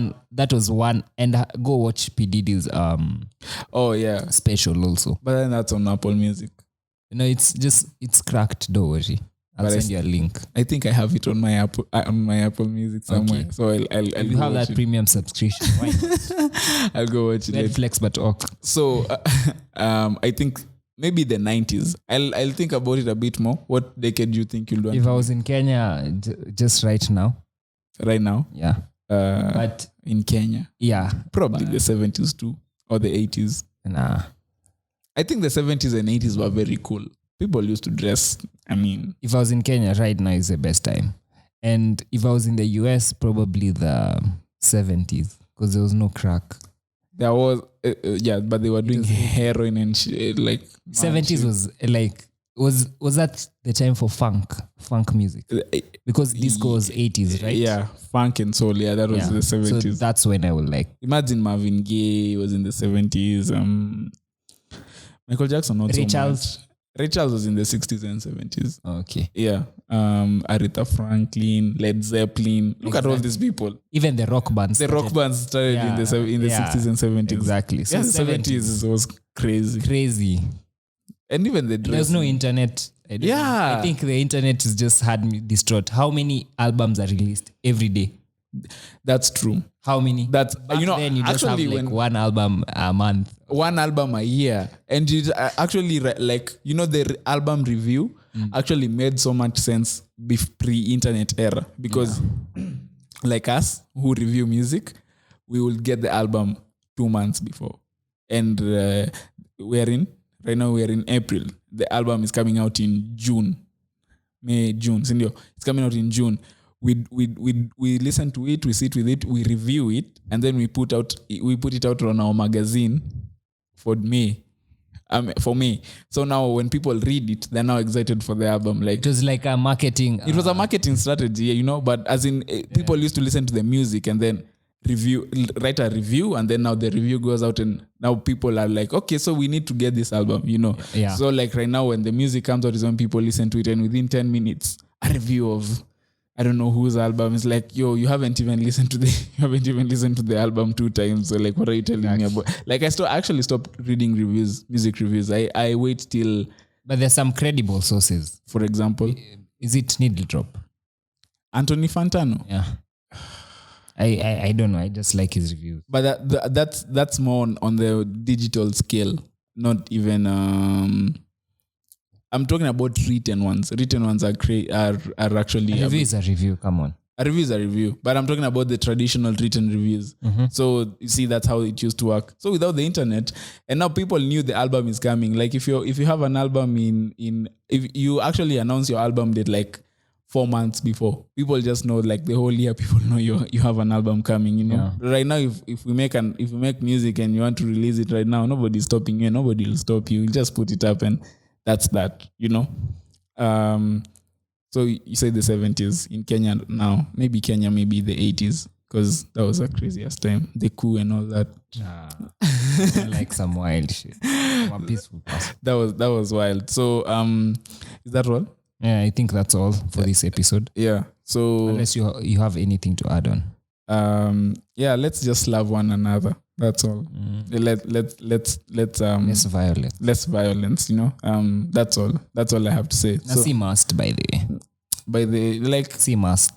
that. That was one. And go watch P Diddy's Oh yeah. special also. But then that's on Apple Music. It's cracked. Don't worry. I'll But send you a link. I think I have it on my Apple Music somewhere. Okay. So I'll If you go have watch that it. premium subscription, why not? I'll go watch it later. Netflix, but ok. So I think maybe the 90s. I'll think about it a bit more. What decade do you think you'll do If I was in Kenya just right now, right now? yeah. But In Kenya. yeah, Probably the 70s too. Or the 80s. nah. I think the 70s and 80s were very cool. People used to dress. I mean, If I was in Kenya right now is the best time. And if I was in the US, probably the 70s because there was no crack. there was, but they were doing heroin and shit. Like, 70s was like, was that the time for funk music? Because disco was 80s, right? Yeah, funk and soul. Yeah, that was Yeah. the 70s. So that's when I would like. Imagine Marvin Gaye was in the 70s. Michael Jackson, not Ray so Charles? much. Ray Charles was in the 60s and 70s. Okay. Yeah. Aretha Franklin, Led Zeppelin. Look at all these people. Even the rock bands. The rock bands started in the Yeah, 60s and 70s. Exactly. So Yeah, the 70s was crazy. Crazy. And even the dress. There's no internet. I don't know. Yeah. I think the internet has just had me distraught. How many albums are released every day? That's true. How many? That's, Back you know, then you just have actually like when one album a month. one album a year, and it actually like, you know, the album review actually made so much sense pre-internet era, because like us who review music, we will get the album 2 months before, and right now we're in April. The album is coming out in June, Sindio. It's coming out in June. We listen to it, we sit with it, we review it, and then we put it out on our magazine for me. So now when people read it, they're now excited for the album. Like, It was like a marketing. it was a marketing strategy, you know. But as in, people used to listen to the music and then write a review, and then now the review goes out, and now people are like, okay, so we need to get this album, you know. Yeah. So like right now, when the music comes out is when people listen to it, and within 10 minutes, a review of I don't know whose album is like, yo, you haven't even listened to the album 2 times. So like, what are you telling me about? Like, I actually stopped reading music reviews. I wait till, But there's some credible sources. for example, Is it Needle Drop? Anthony Fantano. Yeah. I don't know. I just like his reviews. But that's more on the digital scale, not even. I'm talking about written ones. Written ones are actually A review is a review. Come on. a review is a review. But I'm talking about the traditional written reviews. So you see, that's how it used to work. So without the internet, and now people knew the album is coming. Like if you have an album if you actually announce your album date like 4 months before, people just know, like the whole year people know you have an album coming, you know. Yeah. Right now, if we make music and you want to release it right now, nobody's stopping you, nobody will stop you. You just put it up, and that's that, you know. So you say the 70s in Kenya now, maybe the 80s, because that was a craziest time, the coup and all that. I like some wild shit. I'm a peaceful person. That was wild. So is that all? Yeah, I think that's all for this episode. Yeah. So Unless you have anything to add on. let's just love one another. That's all. Let's Less violence. less violence, you know. That's all I have to say. Now, see must, by the way. By the, like, See must.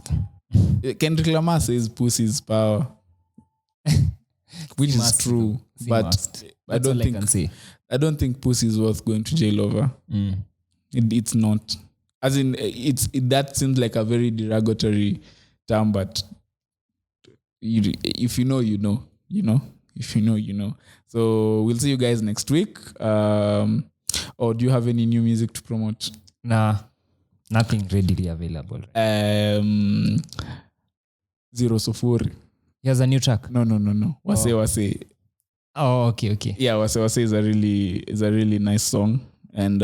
Kendrick Lamar says pussy's power, which is must, true, See but must. I That's all don't I can say. pussy is worth going to jail over. It's not. As in, that seems like a very derogatory term, but if you know, you know. If you know, you know. So we'll see you guys next week. Or do you have any new music to promote? Nah, nothing readily available. Zero Sufuri. He has a new track. No. Wase. Oh, okay. Yeah, Wase is a really nice song, and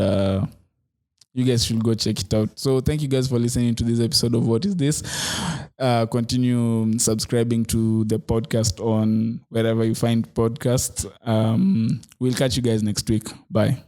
you guys should go check it out. So thank you guys for listening to this episode of What Is This? Continue subscribing to the podcast on wherever you find podcasts. We'll catch you guys next week. Bye.